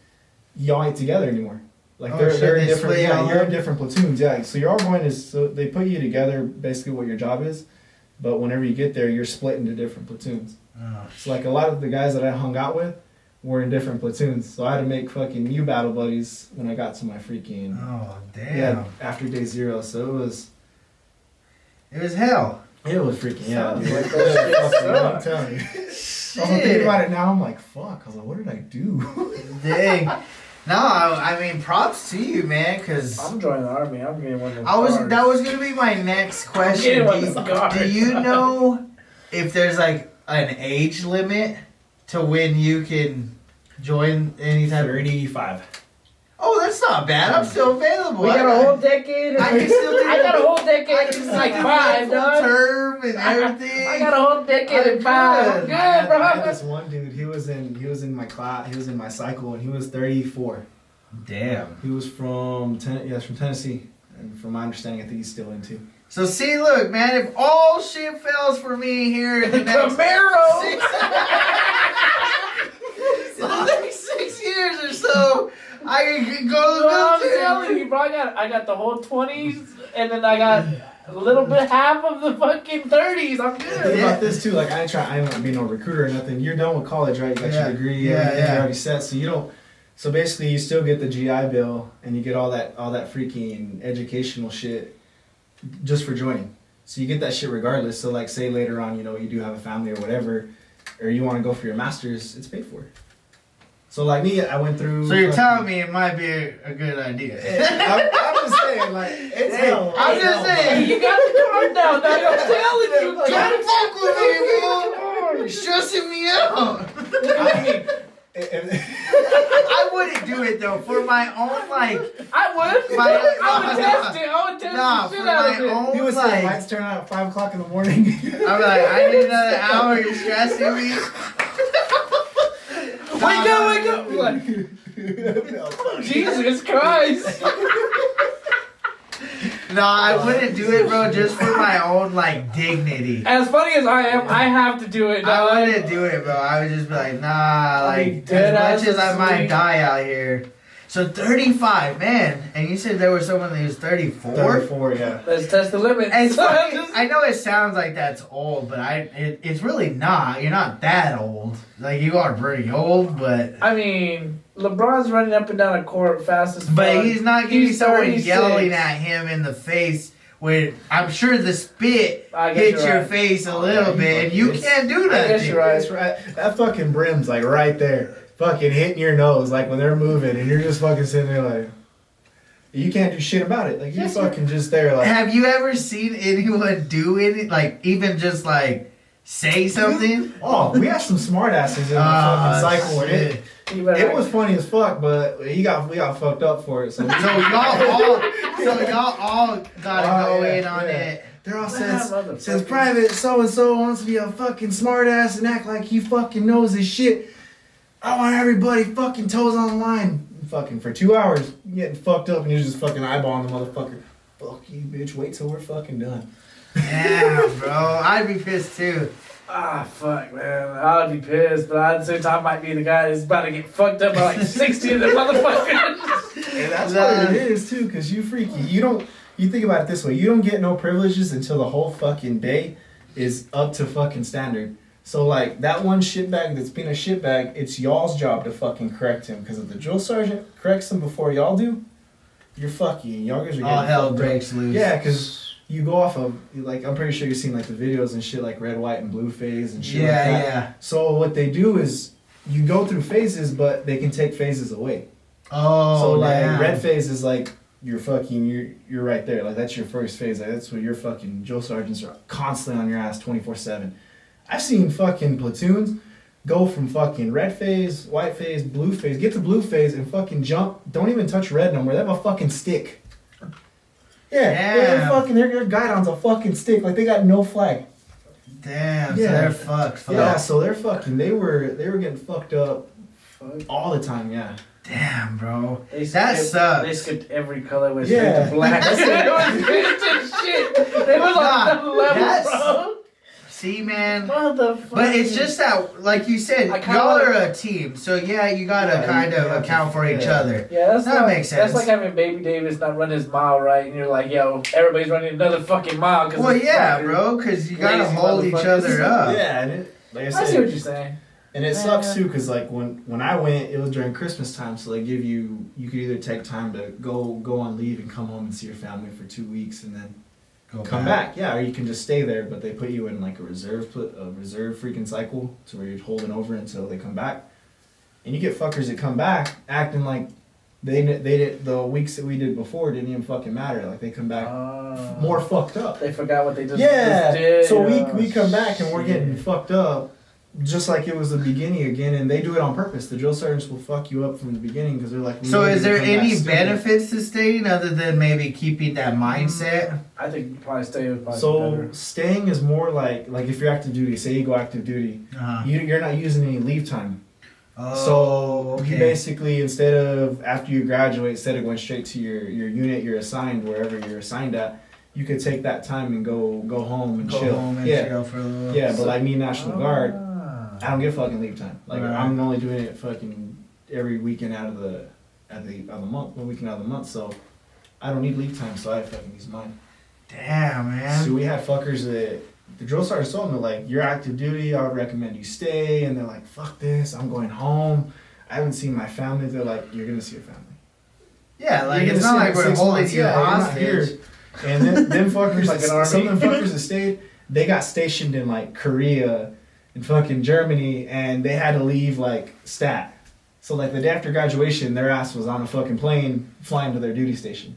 y'all ain't together anymore. Like, they're in different, you're in different platoons, so you're all so they put you together, basically what your job is, but whenever you get there, you're split into different platoons. Oh. So like a lot of the guys that I hung out with were in different platoons, so I had to make fucking new battle buddies when I got to my freaking, oh damn, after day 0, so it was hell. It was freaking, dude. Like that I'm telling you. Shit. I'm thinking about it now, I'm like, fuck, I was like, what did I do? Dang. No, I mean, props to you, man, because I'm joining the Army. I'm getting one of those That was going to be my next question. Do you know if there's, like, an age limit to when you can join any type of... 35. Oh, that's not bad. I'm still available. We got a whole decade. I can still do I got a whole decade. It's like 5, dog. Term and everything. I got a whole decade in 5. I'm good, bro. I had this one dude. He was in my class. He was in my cycle, and he was 34. Damn. He was from from Tennessee, and from my understanding, I think he's still in too. So see, look, man. If all shit fails for me here in the next Camaro. 6 years or so, I can go to the military. I'm telling you, bro. I got the whole 20s, and then I got a little bit half of the fucking 30s. I'm good. Think about this too. Like, I ain't not being no recruiter or nothing. You're done with college, right? You got your degree. You're already set. So you don't. So basically, you still get the GI Bill, and you get all that freaking educational shit just for joining. So you get that shit regardless. So like, say later on, you do have a family or whatever, or you want to go for your master's, it's paid for. So like me, I went through. So you're telling me it might be a good idea. I'm just saying, like, it's hell. I'm just saying. You got the card now. Now I'm telling you. Don't fuck with me, bro. You're stressing me out. I mean, I wouldn't do it though for my own like. I would. I would test it. I would test the shit out of it. Own, he was like, saying lights turn out at 5 o'clock in the morning. I'm like, I need another hour. You're stressing me. Wake up! Like, Jesus Christ! No, I wouldn't do it, bro, just for my own, like, dignity. As funny as I am, I have to do it. I wouldn't do it, bro. I would just be like, nah, like, as much as I might die out here. So 35, man. And you said there was someone who was 34? 34, yeah. Let's test the limit. And I know it sounds like that's old, but it's really not. You're not that old. Like, you are pretty old, but... I mean, LeBron's running up and down a court fast as fuck. But he's not getting someone 36. yelling at him in the face when I'm sure the spit hits your face a little bit, and you can't do that. I guess you're right. That's right. That fucking brim's like right there. Fucking hitting your nose like when they're moving, and you're just fucking sitting there like... You can't do shit about it. Like, you're fucking just there like... Have you ever seen anyone do it? Like, even just like... say something? Oh, we had some smartasses in the fucking cycle. Shit. It was funny as fuck, but we got fucked up for it. So y'all all gotta go in on it. They're all since private so and so wants to be a fucking smartass and act like he fucking knows his shit. I want everybody fucking toes on the line. Fucking for 2 hours, getting fucked up, and you're just fucking eyeballing the motherfucker. Fuck you, bitch. Wait till we're fucking done. Damn, bro. I'd be pissed too. Ah, fuck, man. I would be pissed, but at the same time, I might be the guy that's about to get fucked up by like 60 of the motherfuckers. And that's what it is, too, because you freaky. You think about it this way. You don't get no privileges until the whole fucking day is up to fucking standard. So, like, that one shitbag that's being a shitbag, it's y'all's job to fucking correct him. Because if the drill sergeant corrects him before y'all do, you're fucking. Y'all guys are getting all hell fucked breaks up. loose. Yeah, because... You go off of, like, I'm pretty sure you've seen, like, the videos and shit, like, red, white, and blue phase and shit like that. Yeah. So what they do is, you go through phases, but they can take phases away. Oh, so, like, damn. red phase is, like, you're right there. Like, that's your first phase. Like, that's where your fucking drill sergeants are constantly on your ass 24/7. I've seen fucking platoons go from fucking red phase, white phase, blue phase, get to blue phase, and fucking jump, don't even touch red no more. They have a fucking stick. Yeah, their guidon's a fucking stick. Like, they got no flag. Damn, yeah. So they're fucked. Yeah, so they're fucking, they were getting fucked up all the time, yeah. Damn, bro. That sucks. They skipped every color with straight to black. It was shit. It was on another level, bro. See, man. Motherfucker. But it's just that, like you said, y'all are a team. So, yeah, you got to kind of account for each other. Yeah, that makes sense. That's like having Baby Davis not run his mile right. And you're like, yo, everybody's running another fucking mile. Well, yeah, bro, because you got to hold each other up. Yeah, and like I see what you're saying. And it sucks, too, because, like, when I went, it was during Christmas time. So they give you could either take time to go on leave and come home and see your family for 2 weeks and then come back. Yeah, or you can just stay there, but they put you in like a reserve freaking cycle to where you're holding over until they come back. And you get fuckers that come back acting like they did the weeks that we did before didn't even fucking matter. Like, they come back more fucked up. They forgot what they just did. So we come back and we're getting fucked up. Just like it was the beginning again, and they do it on purpose. The drill sergeants will fuck you up from the beginning because they're like... So is there any benefits to staying other than maybe keeping that mindset? I think probably stay would probably be better. Staying is more like if you're active duty, say you go active duty, you're not using any leave time. You basically, instead of, after you graduate, instead of going straight to your unit you're assigned, wherever you're assigned at, you could take that time and go home and chill. Chill for a little. Yeah, but like me, National Guard, I don't get fucking leave time. Like, I'm only doing it fucking every weekend out of the month, one weekend out of the month. So I don't need leave time, so I fucking use mine. Damn, man. So we had fuckers that the drill sergeant told me, like, you're active duty, I would recommend you stay, and they're like, fuck this, I'm going home. I haven't seen my family. They're like, you're gonna see your family. Yeah, like, it's not like we're holding you hostage. And then fuckers, like an army. some of them fuckers that stayed, they got stationed in like Korea in fucking Germany, and they had to leave like stat. So like the day after graduation, their ass was on a fucking plane flying to their duty station.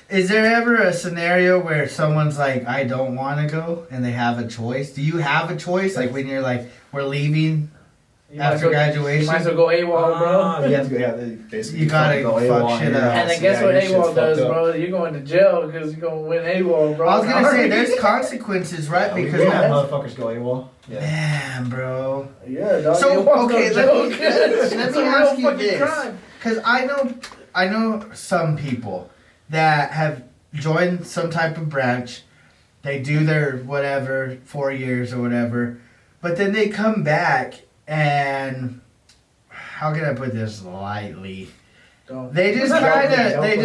Is there ever a scenario where someone's like, I don't want to go, and they have a choice? Do you have a choice? Like when you're like, we're leaving after graduation? You might as well go AWOL, bro. You have to go, basically. You gotta go fuck shit up. And then guess what AWOL does, bro? You're going to jail because you're going to win AWOL, bro. I was going to say, there's consequences, right? Yeah, because motherfuckers go AWOL. Yeah. Man, bro. Yeah, dog. So, okay, let me ask you this. Because I know some people that have joined some type of branch. They do their whatever, 4 years or whatever. But then they come back and, how can I put this lightly? They just kind of, they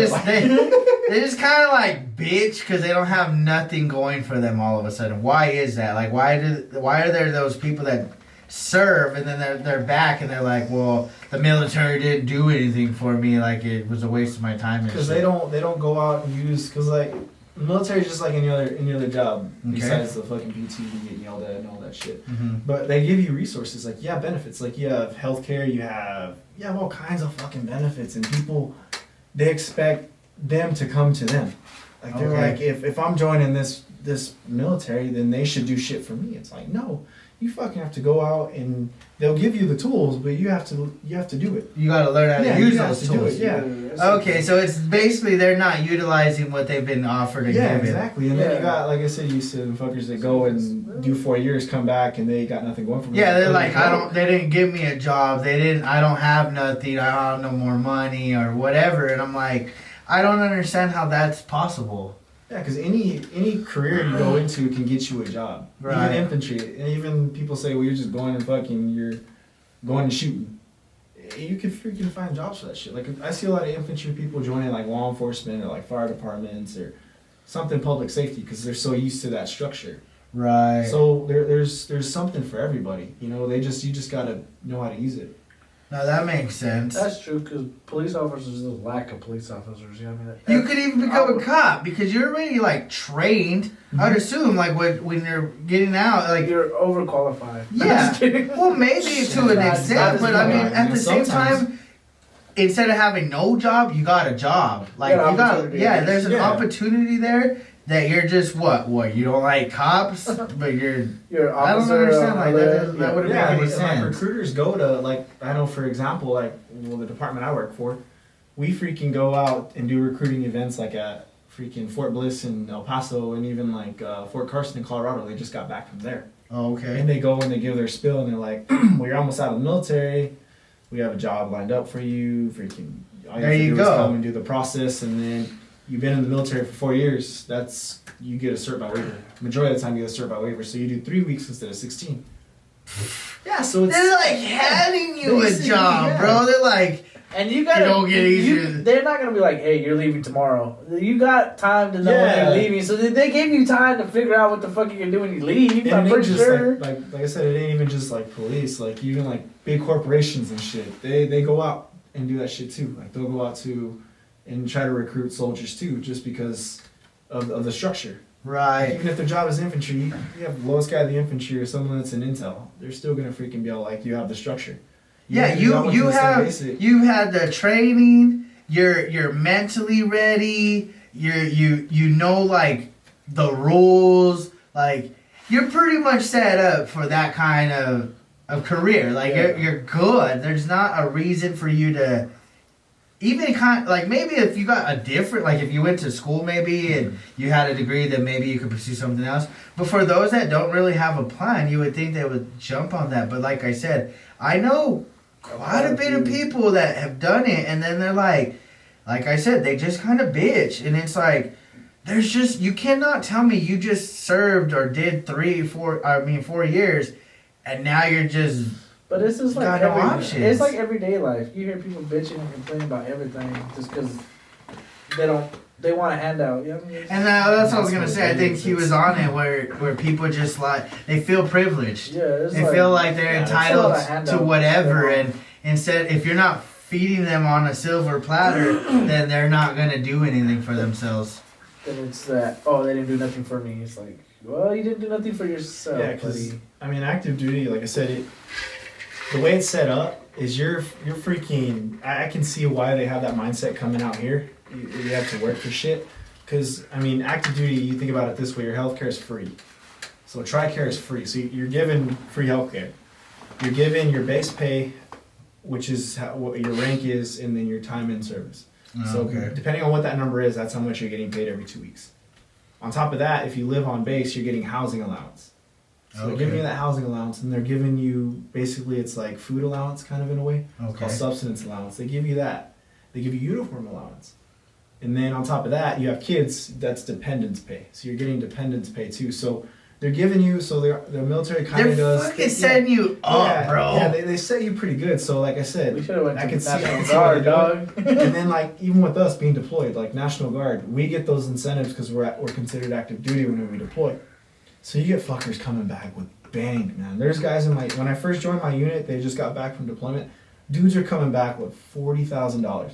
just kind of like bitch because they don't have nothing going for them all of a sudden. Why is that? Like, why are there those people that serve and then they're back and they're like, well, the military didn't do anything for me, like it was a waste of my time. Because they don't go out and use, because like the military is just like any other job besides the fucking PT, you get yelled at and all that shit. Mm-hmm. But they give you resources, like benefits, like you have healthcare, you have all kinds of fucking benefits, and people, they expect them to come to them. Like they're like, if I'm joining this military, then they should do shit for me. It's like, no. You fucking have to go out and they'll give you the tools, but you have to do it. You got to learn how to use those tools. Yeah. Okay, so it's basically they're not utilizing what they've been offered and given. Yeah, exactly. And then you got, like I said, you said fuckers that go and do 4 years, come back, and they got nothing going for them. Yeah, they're like, they didn't give me a job. I don't have nothing. I don't have no more money or whatever. And I'm like, I don't understand how that's possible. Yeah, because any career you go into can get you a job. Right. Even infantry. And even people say, well, you're just going and fucking, you're going and shooting. You can freaking find jobs for that shit. Like, I see a lot of infantry people joining, like, law enforcement or, like, fire departments or something public safety because they're so used to that structure. Right. So there's something for everybody. You know, you just got to know how to use it. No, that makes sense. That's true, because police officers, there's a lack of police officers. You know what I mean? You could even become a cop because you're already, like, trained. Mm-hmm. I'd assume, like, when you're getting out, like... You're overqualified. Yeah. Well, maybe to an extent, but, I mean, at the same time, instead of having no job, you got a job. Like, there's an opportunity there that you're just, what, you don't like cops, but you're an officer. I don't understand, like, that wouldn't make any sense. Like, recruiters go to, like, I know, for example, like, the department I work for, we freaking go out and do recruiting events, like, at freaking Fort Bliss in El Paso and even, like, Fort Carson in Colorado. They just got back from there. Oh, okay. And they go and they give their spiel, and they're like, well, you're almost out of the military. We have a job lined up for you. Freaking, all you have to do is come and do the process, and then... You've been in the military for 4 years. You get a cert by waiver. Majority of the time, you get a cert by waiver. So you do 3 weeks instead of 16. Yeah, so it's... They're like handing you a job, bro. They're like... And you gotta... don't get easier. They're not going to be like, hey, you're leaving tomorrow. You got time to know when you're leaving. So they gave you time to figure out what the fuck you're going to do when you leave. I'm pretty sure. Like I said, it ain't even just like police. Like even like big corporations and shit. They go out and do that shit too. Like they'll go out to... and try to recruit soldiers too, just because of the structure. Right. Even if their job is infantry, you have the lowest guy of the infantry or someone that's in intel, they're still gonna freaking be all like, you have the structure. You had the training. You're mentally ready. You know like the rules. Like you're pretty much set up for that kind of career. Like you're good. There's not a reason for you to. Even like maybe if you got a different, like if you went to school maybe and you had a degree, then maybe you could pursue something else. But for those that don't really have a plan, you would think they would jump on that. But like I said, I know quite a bit of people that have done it, and then they're like I said, they just kind of bitch, and it's like you cannot tell me you just served or did 4 years, and now you're just. But this is like it's like everyday life. You hear people bitching and complaining about everything just because they want a handout. You know what I mean? And that's what I was gonna say. I think he was on it where people just like they feel privileged. Yeah, they feel like they're entitled to whatever, and instead, if you're not feeding them on a silver platter, then they're not gonna do anything for themselves. then it's that, oh, they didn't do nothing for me. It's like, well, you didn't do nothing for yourself. Yeah, because I mean, active duty, like I said, the way it's set up is you're freaking. I can see why they have that mindset coming out here. You have to work for shit. Because I mean, active duty. You think about it this way: your healthcare is free. So TRICARE is free. So you're given free healthcare. You're given your base pay, which is what your rank is, and then your time in service. So depending on what that number is, that's how much you're getting paid every 2 weeks. On top of that, if you live on base, you're getting housing allowance. So they're giving you that housing allowance, and they're giving you, basically it's like food allowance kind of in a way. It's called subsistence allowance. They give you that. They give you uniform allowance. And then on top of that, you have kids, that's dependents pay. So you're getting dependents pay too. So they're giving you, so the military kind of does. They're fucking setting you up, bro. Yeah, they set you pretty good. So like I said, we should have went I to can National see Guard, dog. And then like even with us being deployed, like National Guard, we get those incentives because we're considered active duty when we deploy. So you get fuckers coming back with bang, man. There's guys in when I first joined my unit, they just got back from deployment. Dudes are coming back with $40,000,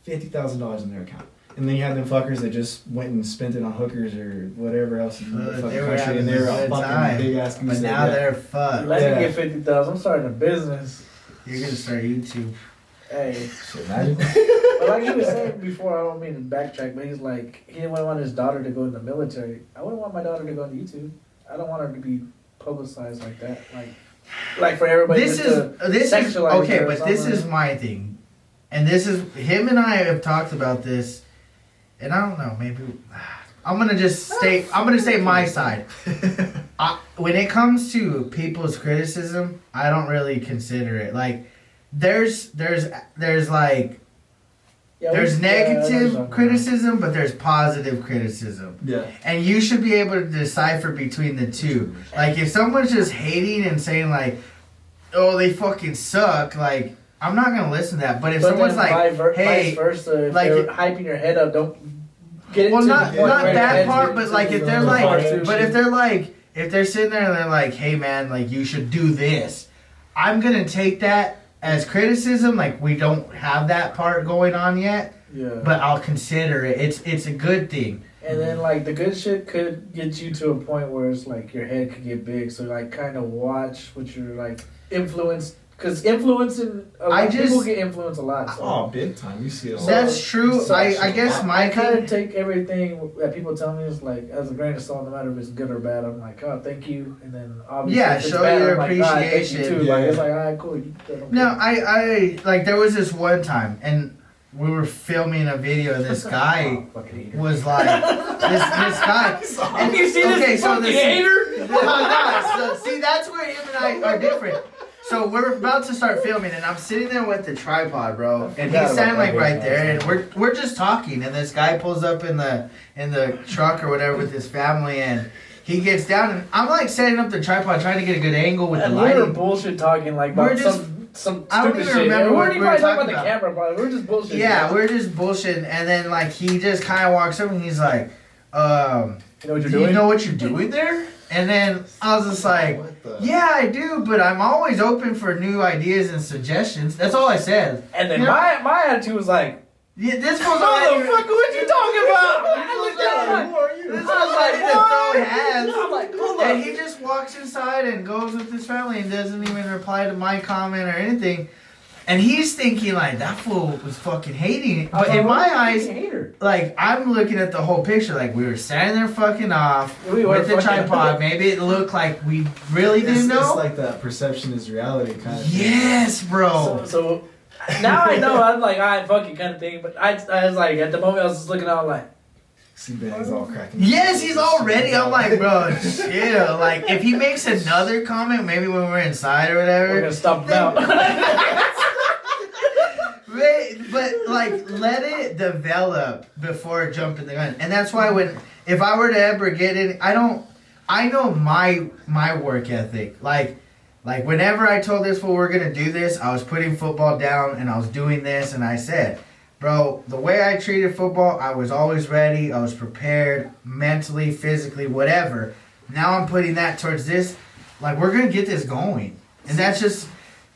$50,000 in their account. And then you had them fuckers that just went and spent it on hookers or whatever else in the fucking country, and they were all fucking big ass. But now they're fucked. Let me get 50,000. I'm starting a business. You're gonna start YouTube. Hey. Shit, imagine. But like he was saying before, I don't mean to backtrack, but he's like, he didn't want his daughter to go in the military. I wouldn't want my daughter to go on YouTube. I don't want her to be publicized like that. Like for everybody. This is okay, but this is my thing, and this is him and I have talked about this. And I don't know, maybe I'm gonna say my side. When it comes to people's criticism, I don't really consider it. Like, there's like there's negative criticism, but there's positive criticism. Yeah. And you should be able to decipher between the two. Like, if someone's just hating and saying like, "Oh, they fucking suck," like, I'm not gonna listen to that. But if someone's like, "Hey," vice versa, if like they're hyping your head up, don't get it. Well, to not that part, but like if they're if they're sitting there and they're like, "Hey man, like you should do this," I'm gonna take that as criticism. Like, we don't have that part going on yet, but I'll consider it. It's a good thing. And then like the good shit could get you to a point where it's like your head could get big. So like kind of watch what you're like influenced. Because influencing, people get influenced a lot. So. Oh, big time. You see it all. That's true. I guess I kind of take everything that people tell me is like as a grain of salt, no matter if it's good or bad. I'm like, oh, thank you. And then obviously, if it's show bad, your I'm like, appreciation. Thank you too. Yeah. Like, it's like, all right, cool. No, I like, there was this one time, and we were filming a video, and this guy was like, this guy. And you see this fucking hater? No, see, that's where him and I are different. So we're about to start filming, and I'm sitting there with the tripod, bro, and he's standing like right there, and we're just talking, and this guy pulls up in the truck or whatever with his family, and he gets down, and I'm like setting up the tripod, trying to get a good angle with the lighting. We were bullshit talking like about some I don't even remember what we were talking about. The camera, probably. We were just bullshitting. Yeah, we're just bullshitting, and then like he just kind of walks up and he's like, you know what you're doing? You know what you're doing there? And then I was just like, yeah, I do, but I'm always open for new ideas and suggestions. That's all I said. And then my attitude was like, yeah, this was motherfucker, what you talking about? I looked at him like, this was like to throw hands. I'm like, hold up. And he just walks inside and goes with his family and doesn't even reply to my comment or anything. And he's thinking like, that fool was fucking hating it. But in my eyes, like, I'm looking at the whole picture. Like, we were standing there fucking off with the tripod. Maybe it looked like we really didn't know. It's like that perception is reality kind of thing. Yes, bro. So now I know. I'm like, all right, fuck you kind of thing. But I was like, at the moment, I was just looking out like, see, Ben's all cracking. Yes, he's all ready. I'm like, bro, chill. Like, if he makes another comment, maybe when we're inside or whatever, we're gonna stop him out. But like, let it develop before jumping the gun, and that's why if I were to ever get in, I know my work ethic. Like whenever I told this fool we're gonna do this, I was putting football down and I was doing this, and I said, bro, the way I treated football, I was always ready, I was prepared, mentally, physically, whatever. Now I'm putting that towards this. Like, we're gonna get this going, and that's just.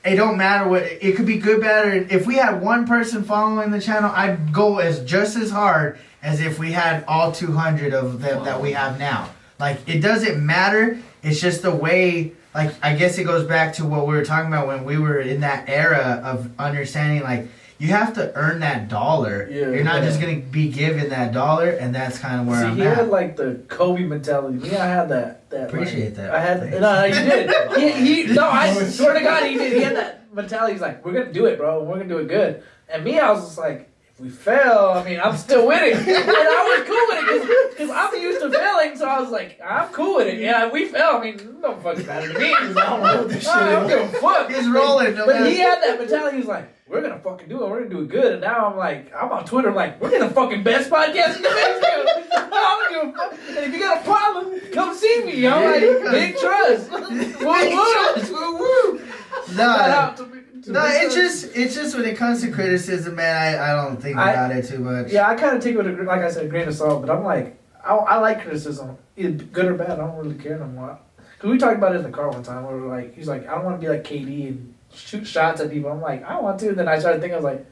It don't matter what, it could be good, bad, or if we had one person following the channel, I'd go just as hard as if we had all 200 of them that we have now. Like, it doesn't matter. It's just the way, like, I guess it goes back to what we were talking about when we were in that era of understanding, like, you have to earn that dollar. Yeah, you're not just going to be given that dollar, and that's kind of where I'm at. He had, like, the Kobe mentality. Me, I had that appreciate that. I had... No, you did. No, I swear to God, he did. He had that mentality. He's like, we're going to do it, bro. We're going to do it good. And me, I was just like, if we fail, I mean, I'm still winning. And I was cool with it because I'm used to failing, so I was like, I'm cool with it. Yeah, if we fail, I mean, it don't fucking matter to me. I don't give a fuck. He's rolling. But he had that mentality. He was like, we're going to fucking do it. We're going to do it good. And now I'm like, I'm on Twitter. I'm like, we're the fucking best podcast in the Mexico. I don't give a fuck. And if you got a problem, come see me. I'm like, big trust. Woo-woo. No, it's just when it comes to criticism, man, I don't think about it too much. Yeah, I kind of take it with, like I said, a grain of salt, but I'm like, I like criticism, either good or bad. I don't really care no more. Because we talked about it in the car one time, where we're like, he's like, I don't want to be like KD and shoot shots at people. I'm like, I want to. And then I started thinking, I was like,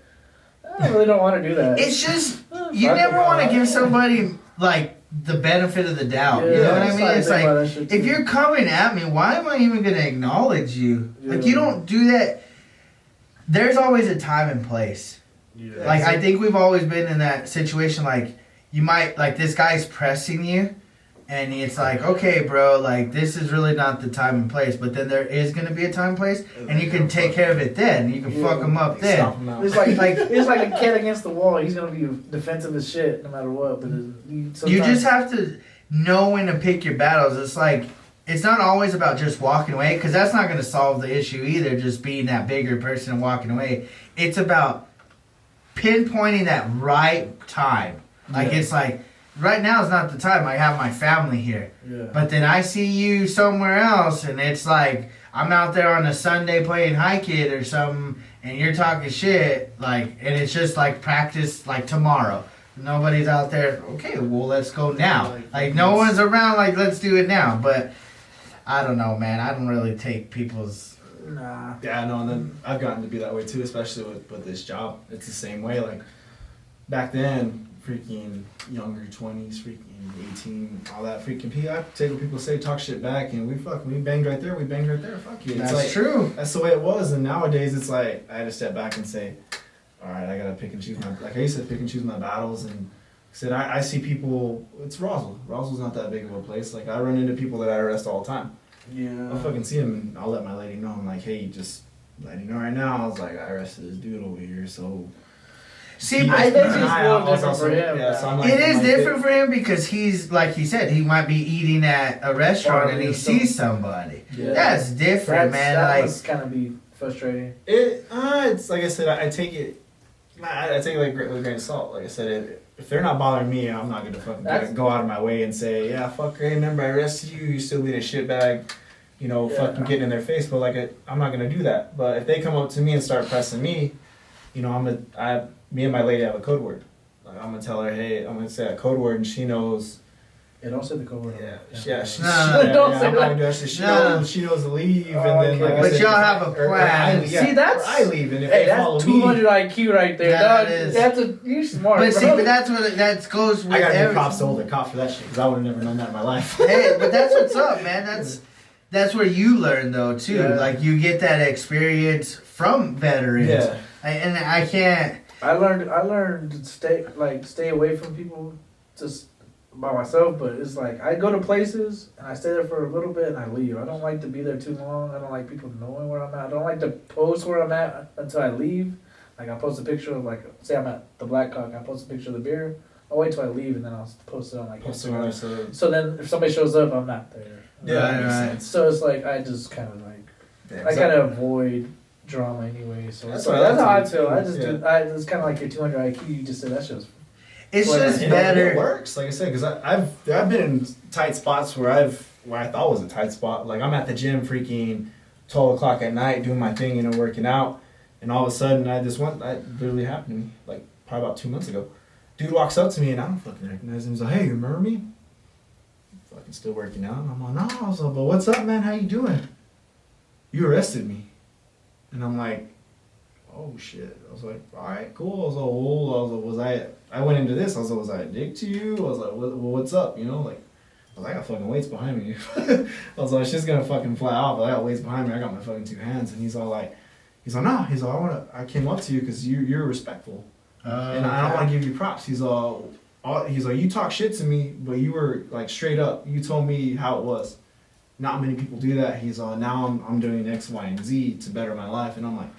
I really don't want to do that. It's just, you never want to give somebody, like, the benefit of the doubt. Yeah, you know what I mean? It's like, if you're coming at me, why am I even going to acknowledge you? Yeah. Like, you don't do that. There's always a time and place. Yeah. Like, I think we've always been in that situation, like, you might, like, this guy's pressing you, and it's like, okay, bro, like, this is really not the time and place, but then there is going to be a time and place, and you can take care of it then. You can fuck him up then. It's like a kid against the wall. He's going to be defensive as shit no matter what. But you just have to know when to pick your battles. It's like, it's not always about just walking away, because that's not going to solve the issue either, just being that bigger person and walking away. It's about pinpointing that right time. Like, it's like, right now is not the time. I have my family here. Yeah. But then I see you somewhere else, and it's like, I'm out there on a Sunday playing high kid or something, and you're talking shit, like, and it's just like practice, like, tomorrow. Nobody's out there, okay, well, let's go now. Like, no one's around, like, let's do it now. But I don't know, man. I don't really take people's... Nah. Yeah, no, and then I've gotten to be that way too, especially with this job. It's the same way. Like, back then, freaking younger 20s, freaking 18, all that freaking people. I take what people say, talk shit back, and we banged right there, fuck you. That's like, true. That's the way it was, and nowadays it's like, I had to step back and say, alright, I gotta pick and choose my, like I said, pick and choose my battles, and said, I see people, it's Roswell. Roswell's not that big of a place. Like, I run into people that I arrest all the time. Yeah. I'll fucking see them, and I'll let my lady know. I'm like, hey, just letting you know right now, I was like, I arrested this dude over here, so... See, I think it's a little different for him. Yeah, so like, it is different for him because he's, like he said, he might be eating at a restaurant and he sees somebody. Yeah. That's different, man. That must kind of be frustrating. It's like I said, I take it like with a grain of salt. Like I said, if they're not bothering me, I'm not gonna fucking go out of my way and say, yeah, fuck, hey, remember I arrested you, you still being a shitbag, you know, fucking getting in their face. But like, I'm not gonna do that. But if they come up to me and start pressing me, you know, me and my lady have a code word. Like, I'm gonna tell her, hey, I'm gonna say a code word, and she knows. Yeah, don't say the code word. Don't say that. She knows to leave, and then like. But y'all have a plan. See, that's I leave, and if they follow me, 200 IQ right there. That is. You're smart. But see, that's what that goes with. I gotta give props to older cops for that shit, because I would have never known that in my life. Hey, but that's what's up, man. That's where you learn though too. Yeah. Like, you get that experience from veterans. Yeah. And I can't. I learned to stay away from people just by myself, but it's like I go to places and I stay there for a little bit and I leave. I don't like to be there too long. I don't like people knowing where I'm at. I don't like to post where I'm at until I leave. Like, I'll post a picture of, like, say I'm at the Black Cock, I post a picture of the beer. I'll wait till I leave and then I'll post it on like Instagram. So then if somebody shows up, I'm not there. Yeah, right. So it's like I just kind of like I kind of avoid drama anyway, so that's how I feel. I just do. It's kind of like your 200 IQ. You just said that show's. It's just better. It works, like I said, because I've been in tight spots where I thought was a tight spot. Like, I'm at the gym, freaking 12 o'clock at night, doing my thing, you know, working out, and all of a sudden, that literally happened to me, like probably about 2 months ago. Dude walks up to me and I don't fucking recognize him. He's like, "Hey, you remember me?" I'm fucking still working out, and I'm like, "No." I was like, "But what's up, man? How you doing?" "You arrested me." And I'm like, oh shit. I was like, all right, cool. I was like, I went into this. I was like, was I a dick to you? I was like, what's up? You know, like, I was like, I got fucking weights behind me. I was like, she's gonna fucking fly off. But I got weights behind me. I got my fucking 2 hands. And he's all like, no. He's all, I came up to you because you're respectful. And I don't want to give you props. He's like, you talk shit to me, but you were like straight up. You told me how it was. Not many people do that. He's all, now I'm doing X, Y, and Z to better my life. And I'm like,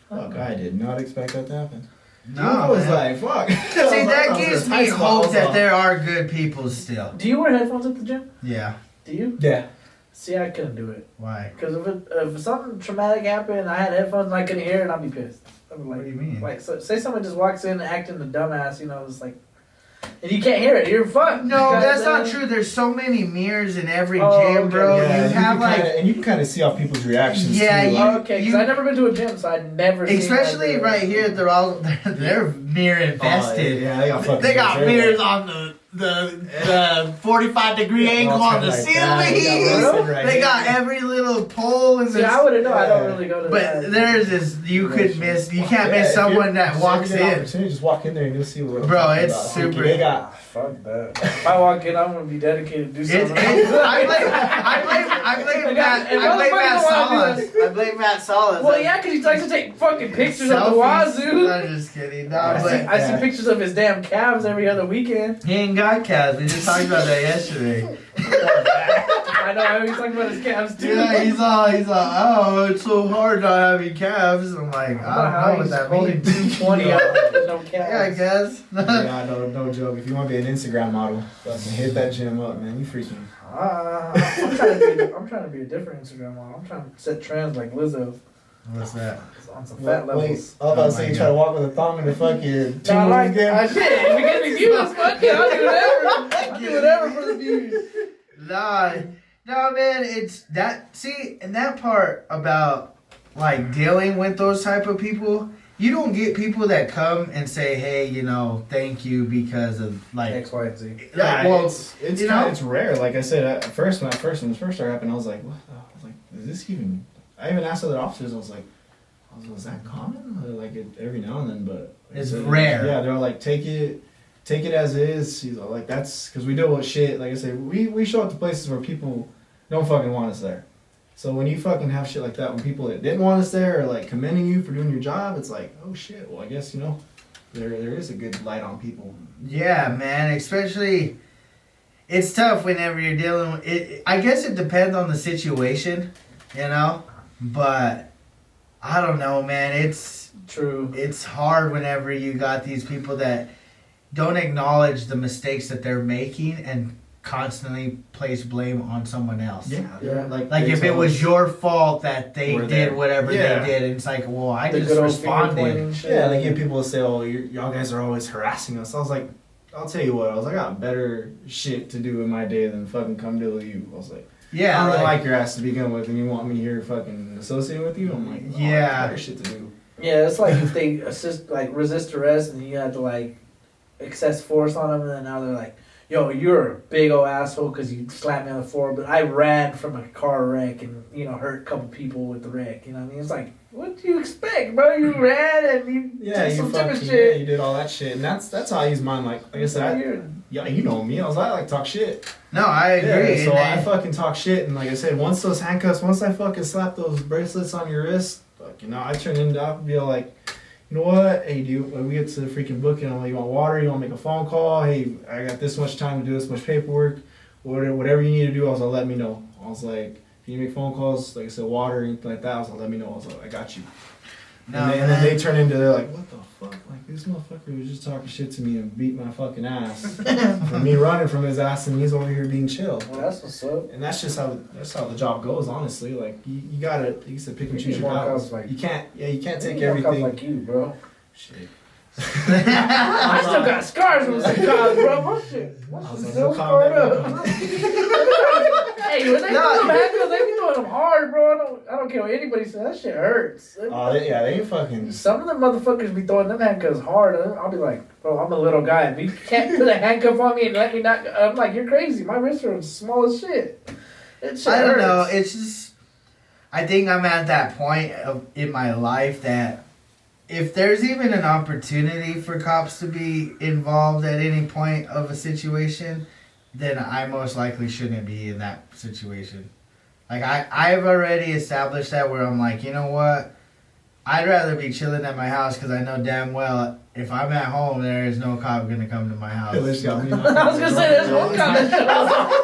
fuck, I did not expect that to happen. No, I was like, fuck. See, that gives me hope that there are good people still. Do you wear headphones at the gym? Yeah. Do you? Yeah. See, I couldn't do it. Why? Because if something traumatic happened and I had headphones and I couldn't hear it, I'd be pissed. I'd be like, what do you mean? Like, so, say someone just walks in acting a dumbass, you know, it's like, and you can't hear it, you're fucked. No, that's not true. There's so many mirrors in every gym, bro. Yeah, you have like, and you can kind of see off people's reactions. Yeah, too. Okay, because I've never been to a gym, so I'd never seen especially right here, they're mirror invested. Yeah, they got mirrors on the 45-degree angle on the ceiling. They got every little pole in the. See, I wouldn't know. I don't really go to. But there's this. You can't miss someone that walks in. Just walk in there and you'll see what. Bro, it's super. They got. Fuck that. If I walk in, I'm gonna be dedicated to do something. I blame Matt Salas. Well, yeah, because he likes to take fucking pictures of the wazoo. I'm just kidding. No, I see pictures of his damn calves every other weekend. He ain't got calves. We just talked about that yesterday. I know. He's talking about his calves too. Yeah, he's all, oh, it's so hard not having calves. I'm like, I don't know what that means. 220 out with no calves. Yeah, I guess. Yeah, no joke. If you want to be an Instagram model, hit that gym up, man. You freaking. I'm trying to be a different Instagram model. I'm trying to set trends like Lizzo. What's that? On some fat levels. Wait, I was about to say you try to walk with a thumb in the fucking two I like game. I did. If we get me views, fuck it. I'll do whatever. I'll do whatever for the views. No, man, it's that. See, and that part about like dealing with those type of people, you don't get people that come and say, "Hey, you know, thank you because of like X, Y, and Z." Yeah, well, it's rare. Like I said, at first when it first started happening, I was like, what? I was like, is this even? I even asked other officers. I was like, was that common? Like every now and then, but like it's rare. Yeah, they're all like, take it as is. He's all like, that's because we deal with shit. Like I said, we show up to places where people don't fucking want us there. So when you fucking have shit like that, when people that didn't want us there are like commending you for doing your job, it's like, oh shit. Well, I guess you know, there is a good light on people. Yeah, man. Especially, it's tough whenever you're dealing with it. I guess it depends on the situation, you know. But I don't know, man. It's true. It's hard whenever you got these people that don't acknowledge the mistakes that they're making and constantly place blame on someone else. Yeah. Like if it was your fault that they did whatever they did, and it's like, well, I just responded. Yeah, like people will say, oh, y'all guys are always harassing us. I was like, I'll tell you what, I got better shit to do in my day than fucking come deal with you. I was like, yeah, I don't like your ass to begin with, and you want me here fucking associated with you? I'm like, oh, I got better shit to do. Yeah, it's like if they resist arrest and you had to like excess force on them, and then now they're like, yo, you're a big old asshole because you slapped me on the floor, but I ran from a car wreck and, you know, hurt a couple people with the wreck. You know what I mean? It's like, what do you expect, bro? You ran and you did some stupid shit. Yeah, you did all that shit. And that's how I use mine. Like I said, you know me. I like talk shit. No, I agree. Yeah, so I fucking talk shit. And like I said, once those handcuffs, once I fucking slap those bracelets on your wrist, fuck, you know, I turn into, I'll be like, you know what? Hey, dude, when we get to the freaking booking, I'm like, you want water? You want to make a phone call? Hey, I got this much time to do this much paperwork. Whatever you need to do, I was like, let me know. I was like, if you make phone calls, like I said, water, anything like that, I was like, let me know. I was like, I got you. No, and then they turn into, they're like, what the fuck? Like, this motherfucker was just talking shit to me and beat my fucking ass. For me running from his ass, and he's over here being chill. Well, that's what's up. And that's just how the job goes, honestly. Like, you gotta, like you said, pick and choose your battles. Like, you can't take everything. Like you, bro. Shit. I still got scars from some cars, bro. My shit. Still scarred up. Hey, when they do them handles, they be doing them hard, bro. I don't care what anybody says. That shit hurts. They fucking. Some of them motherfuckers be throwing them handcuffs hard. I'll be like, bro, I'm a little guy. If you can't put a handcuff on me and let me not. I'm like, you're crazy. My wrists are small as shit. I don't know. It's just. I think I'm at that point in my life that if there's even an opportunity for cops to be involved at any point of a situation, then I most likely shouldn't be in that situation. Like, I've already established that where I'm like, you know what? I'd rather be chilling at my house because I know damn well if I'm at home, there is no cop going to come to my house. I was going to say, there's one cop that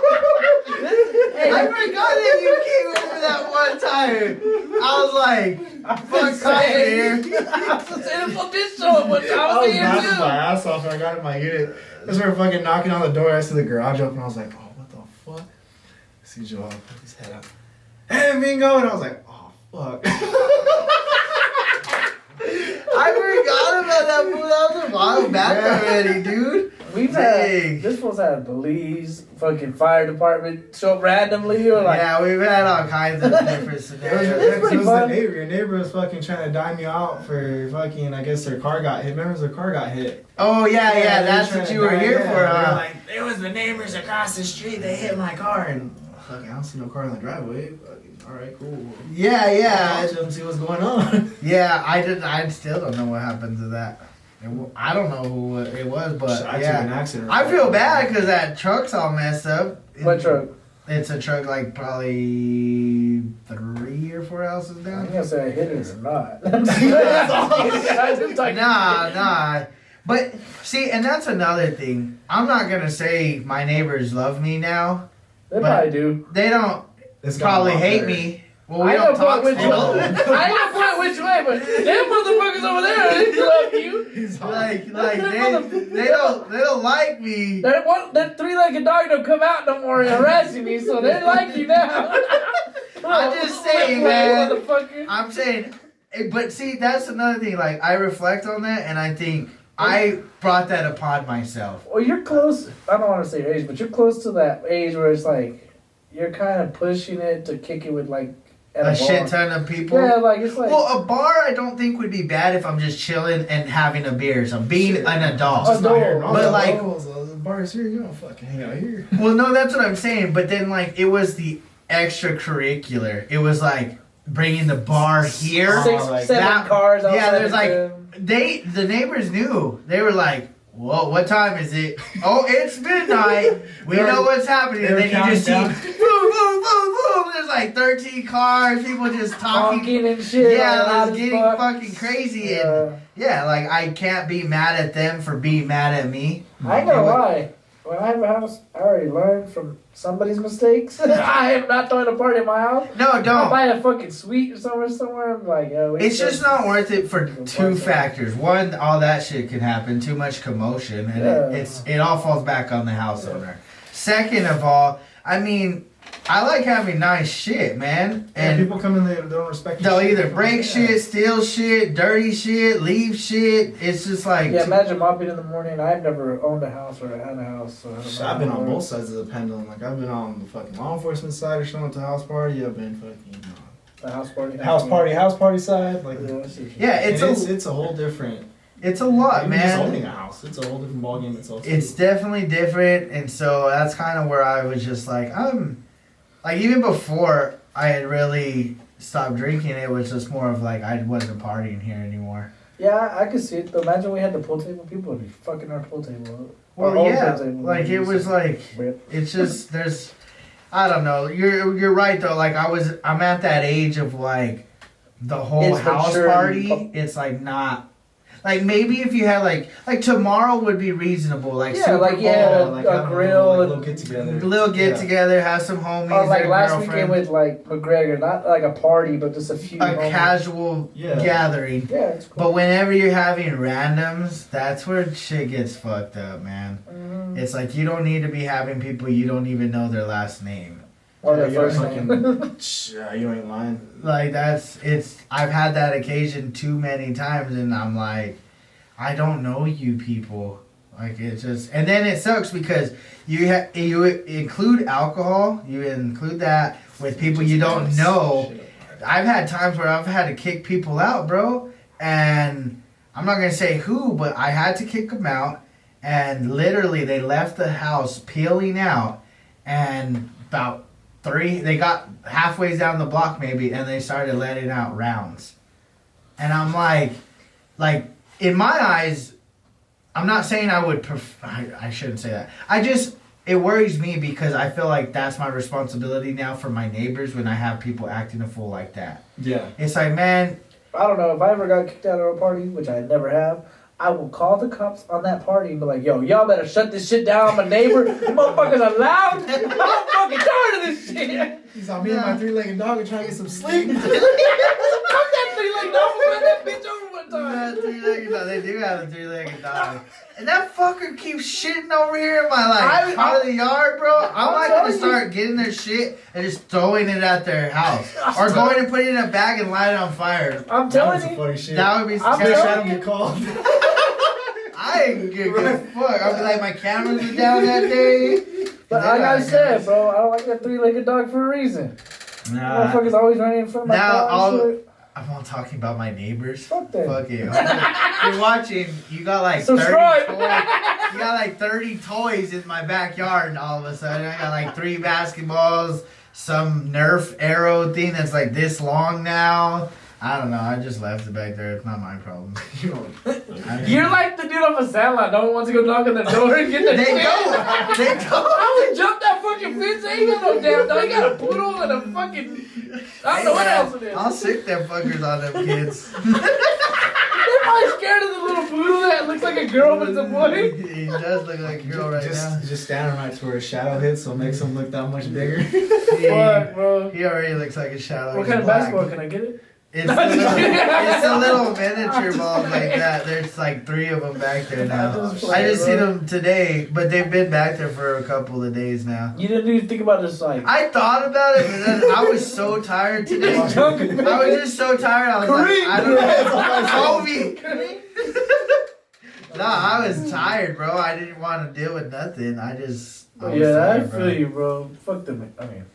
Hey, I forgot that you came over that one time. I was like, fuck cops here. I was saying, this bitch show up one time. I was here laughing too. my ass off when I got in my unit. I started fucking knocking on the door. I see the garage open. I was like, oh, what the fuck? I see Joel put his head up. Hey, Domingo! And I was like, oh, fuck. I forgot about that fool. That was a while back already, dude. We've had, this fool's had police, fucking fire department show up randomly. Or like, yeah, we've had all kinds of different scenarios. pretty It was fun. the neighbor. Your neighbor was fucking trying to dime you out for fucking, I guess their car got hit. Remember their car got hit? Oh, yeah, that's they were what trying you to were dime- here yeah, for, they were huh? like, it was the neighbors across the street. They hit my car. And fucking, I don't see no car in the driveway. Fucking, all right, cool. Yeah. I'll talk to them, see what's going on. Yeah, I still don't know what happened to that. I don't know who it was, but I took an yeah. accident. I feel bad because that truck's all messed up. What truck? It's a truck like probably 3 or 4 houses I'm down. gonna say I hit it or not. Nah. But see, and that's another thing. I'm not gonna say my neighbors love me now. They probably do. They don't It's probably gotten a lot hate better. me. Well, we I don't don't talk point which still. way. I don't point which way, but them motherfuckers over there, they love you. Like they don't like me. That three-legged dog don't come out no more and harass me, so they like you now. I'm just saying, man. Motherfucker. I'm saying, but see, that's another thing. Like, I reflect on that, and I think I brought that upon myself. Well, you're close. I don't want to say your age, but you're close to that age where it's like you're kind of pushing it to kick it with like at A bar. shit ton of people. Yeah, like it's like. Well, a bar I don't think would be bad if I'm just chilling and having a beer. So being an adult. Just not here. But like, the bar's here. You don't fucking hang out here. well, no, that's what I'm saying. But then like, it was the extracurricular. It was like bringing the bar here. Six, like seven that- cars. yeah, outside there's the like- gym. The neighbors knew. They were like, "Whoa, what time is it? Oh, it's midnight. We know what's happening." And then you just see, boom, boom, boom, boom. There's like 13 cars. People just talking. honking and shit. Yeah, like, loud it's as getting fuck. fucking crazy. Yeah. And yeah, like I can't be mad at them for being mad at me. I ain't gonna lie. When I have a house, I already learned from somebody's mistakes. I am not throwing a party in my house. No, I don't. buy a fucking suite or somewhere. I'm like, yo, It's just not worth it for Go two buy factors. One, all that shit can happen. Too much commotion, and Yeah. it all falls back on the house owner. Second of all, I mean, I like having nice shit, man. And And people come in, they don't respect. they'll your either shit. break Yeah. shit, steal shit, dirty shit, leave shit. It's just like Yeah, imagine mopping in the morning. I've never owned a house or had a house, so I don't know. I've been how on it both works. sides of the pendulum. Like I've been on the fucking law enforcement side of showing up to house party. I've been fucking The house party. house party side. Like Yeah, I see what you Yeah, mean. it's a whole different. it's a lot, Even just man. owning a house, it's a whole different ballgame itself. It's definitely different, and so that's kind of where I was just like, like even before I had really stopped drinking, it was just more of like I wasn't partying here anymore. Yeah, I could see it. But imagine we had the pool table. People would be fucking our pool table up. Our Well, own yeah, pool table. like it was like it's just there's, I don't know. You're right though. Like I'm at that age of like the whole It's house maturity. party. It's like not. Like maybe if you had like tomorrow would be reasonable. Like Yeah, Super like, Bowl. yeah, like, a I don't know, grill like, and- little get together. Little get together, have some homies. Or like their last girlfriend. weekend with like McGregor, not like a party, but just a few. A homies. casual gathering. Yeah, it's cool. But whenever you're having randoms, that's where shit gets fucked up, man. Mhm. It's like you don't need to be having people you don't even know their last name. Or their Yeah, first fucking- name. Yeah, you ain't lying. Like I've had that occasion too many times, and I'm like, I don't know you people. Like it's just, and then it sucks because you include alcohol, you include that with people you don't know. I've had times where I've had to kick people out, bro, and I'm not gonna say who, but I had to kick them out, and literally they left the house peeling out, and about they got halfway down the block maybe, and they started letting out rounds, and I'm like like in my eyes, I'm not saying I would I shouldn't say that. It worries me because I feel like that's my responsibility now for my neighbors when I have people acting a fool like that. Yeah. It's like, man, I don't know, if I ever got kicked out of a party, which I never have, I will call the cops on that party and be like, yo, y'all better shut this shit down. I'm a neighbor. You motherfuckers are loud. I'm fucking tired of this shit. He's on me and my three-legged dog are trying to get some sleep. Fuck that three-legged dog. Run that bitch over one time. that three-legged dog, they do have a three-legged dog. And that fucker keeps shitting over here in my part of the yard, bro. I'm like gonna start getting their shit and just throwing it at their house, or going and putting it in a bag and light it on fire. I'm telling you, funny shit. That would be. I'm telling you, get called. I ain't good as fuck. I'll be like, my cameras were down that day. but like I said, bro, I don't like that three-legged dog for a reason. Nah. Motherfuckers always running in front of my car. I'm all talking about my neighbors. Fuck that. Fuck you. You're watching. You got like Subscribe. 30 toys. You got like 30 toys in my backyard. All of a sudden, I got like 3 basketballs, some Nerf arrow thing that's like this long now. I don't know. I just left it back there. It's not my problem. You're like the dude off a Sandlot. No one wants to go knock on the door and get the They shit. go. They go. I would jump that fucking fence. They ain't got no damn dog. You got a poodle and a fucking. I don't know what else it is. I'll sick them fuckers on them kids. They're probably scared of the little poodle that looks like a girl but it's a boy. He does look like a girl right now. Just standing right to where his shadow hits, so it makes him look that much bigger. Fuck, bro. He already looks like a shadow. What He's kind of black. basketball can I get it? It's a little miniature balls like that. There's like 3 of them back there now. I just seen them today, but they've been back there for a couple of days now. You didn't even think about this, like. I thought about it, but then I was so tired today. I was just so tired. I was like, I don't know. Kobe. No, I was tired, bro. I didn't want to deal with nothing. I was tired, I feel you, bro. Fuck them. I mean.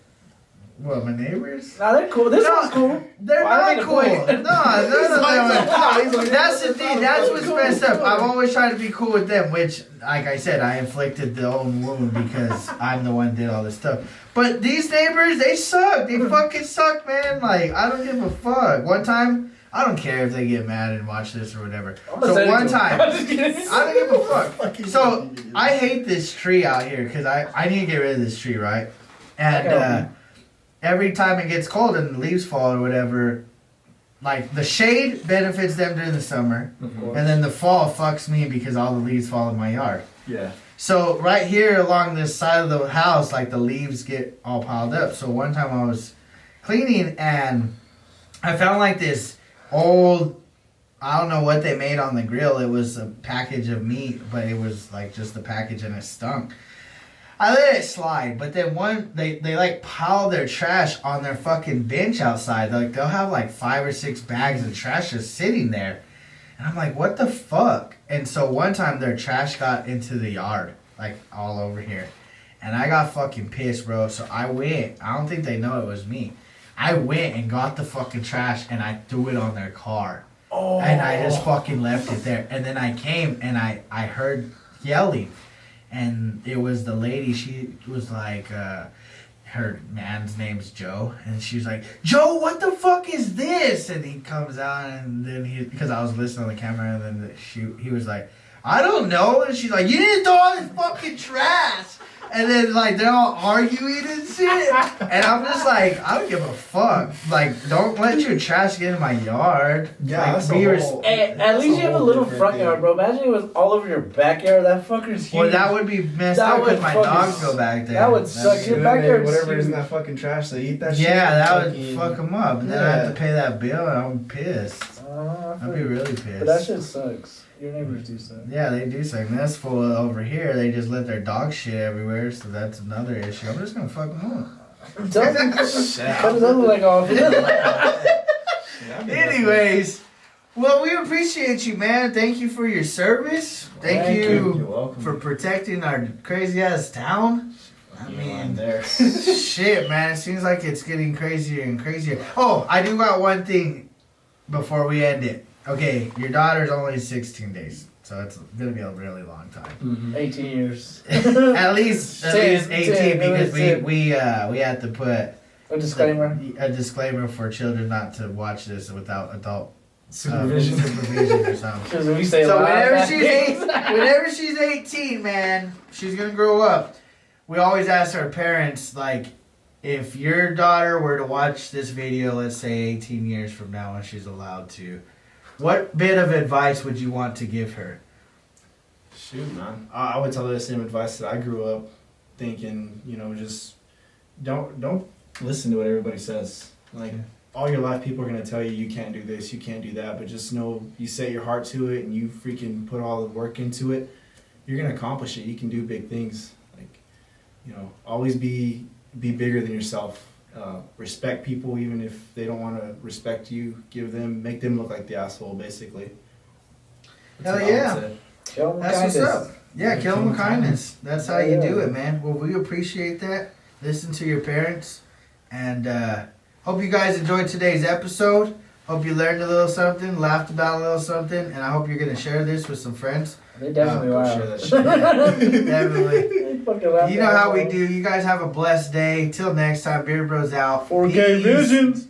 What, my neighbors? Nah, they're cool. This one's cool. They're not cool. No, none of them are. That's the thing. That's what's messed up. I've always tried to be cool with them, which, like I said, I inflicted the own wound because I'm the one who did all this stuff. But these neighbors, they suck. They fucking suck, man. Like, I don't give a fuck. One time, I don't care if they get mad and watch this or whatever. So one time, I don't give a fuck. So I hate this tree out here because I need to get rid of this tree, right? And every time it gets cold and the leaves fall or whatever, like the shade benefits them during the summer, and then the fall fucks me because all the leaves fall in my yard. Yeah. So right here along this side of the house, like the leaves get all piled up. So one time I was cleaning and I found like this old, I don't know what they made on the grill. It was a package of meat, but it was like just a package and it stunk. I let it slide, but then they like pile their trash on their fucking bench outside. Like they'll have like 5 or 6 bags of trash just sitting there. And I'm like, what the fuck? And so one time their trash got into the yard, like all over here. And I got fucking pissed, bro. So I went, I don't think they know it was me. I went and got the fucking trash and I threw it on their car. Oh. And I just fucking left it there. And then I came and I heard yelling. And it was the lady, she was like, her man's name's Joe. And she was like, Joe, what the fuck is this? And he comes out and then because I was listening on the camera, and then he was like, I don't know. And she's like, you need to throw all this fucking trash. And then, like, they're all arguing and shit. And I'm just like, I don't give a fuck. Like, don't let your trash get in my yard. Yeah, like, at least you have a little front yard, bro. Imagine it was all over your backyard. That fucker's huge. Well, that would be messed up because my dogs go back there. That would suck. Your backyard, whatever is in that fucking trash, they eat that shit. Yeah, that would fuck them up. And then I have to pay that bill, and I'm pissed. I'd be really pissed. But that shit sucks. Your neighbors do suck. Yeah, they do suck. And that's full over here. They just let their dog shit everywhere, so that's another issue. I'm just gonna fuck them up. Cut his other leg off. Anyways, well, we appreciate you, man. Thank you for your service. Thank you for protecting our crazy ass town. I mean, shit, man. It seems like it's getting crazier and crazier. Oh, I do got one thing before we end it. Okay, your daughter's only 16 days, so it's gonna be a really long time. Mm-hmm. 18 years. at least 18 because we had to put a disclaimer. A disclaimer for children not to watch this without adult supervision. Supervision or something. We say so whenever she's 18, man, she's gonna grow up. We always ask our parents, like, if your daughter were to watch this video, let's say 18 years from now when she's allowed to, what bit of advice would you want to give her? Shoot, man. I would tell her the same advice that I grew up thinking, you know, just don't listen to what everybody says. Like, all your life people are going to tell you you can't do this, you can't do that, but just know you set your heart to it and you freaking put all the work into it, you're going to accomplish it. You can do big things. Like, you know, always be bigger than yourself. Respect people even if they don't want to respect you. Make them look like the asshole, basically. Hell yeah. Kill them That's kindness. what's up. Yeah, kill them with kindness. That's how you do it, man. Well, we appreciate that. Listen to your parents. And hope you guys enjoyed today's episode. Hope you learned a little something, laughed about a little something, and I hope you're going to share this with some friends. They definitely will. Share that shit. Definitely. You know how we do. You guys have a blessed day. Till next time, Beer Bros out. 4K Visions.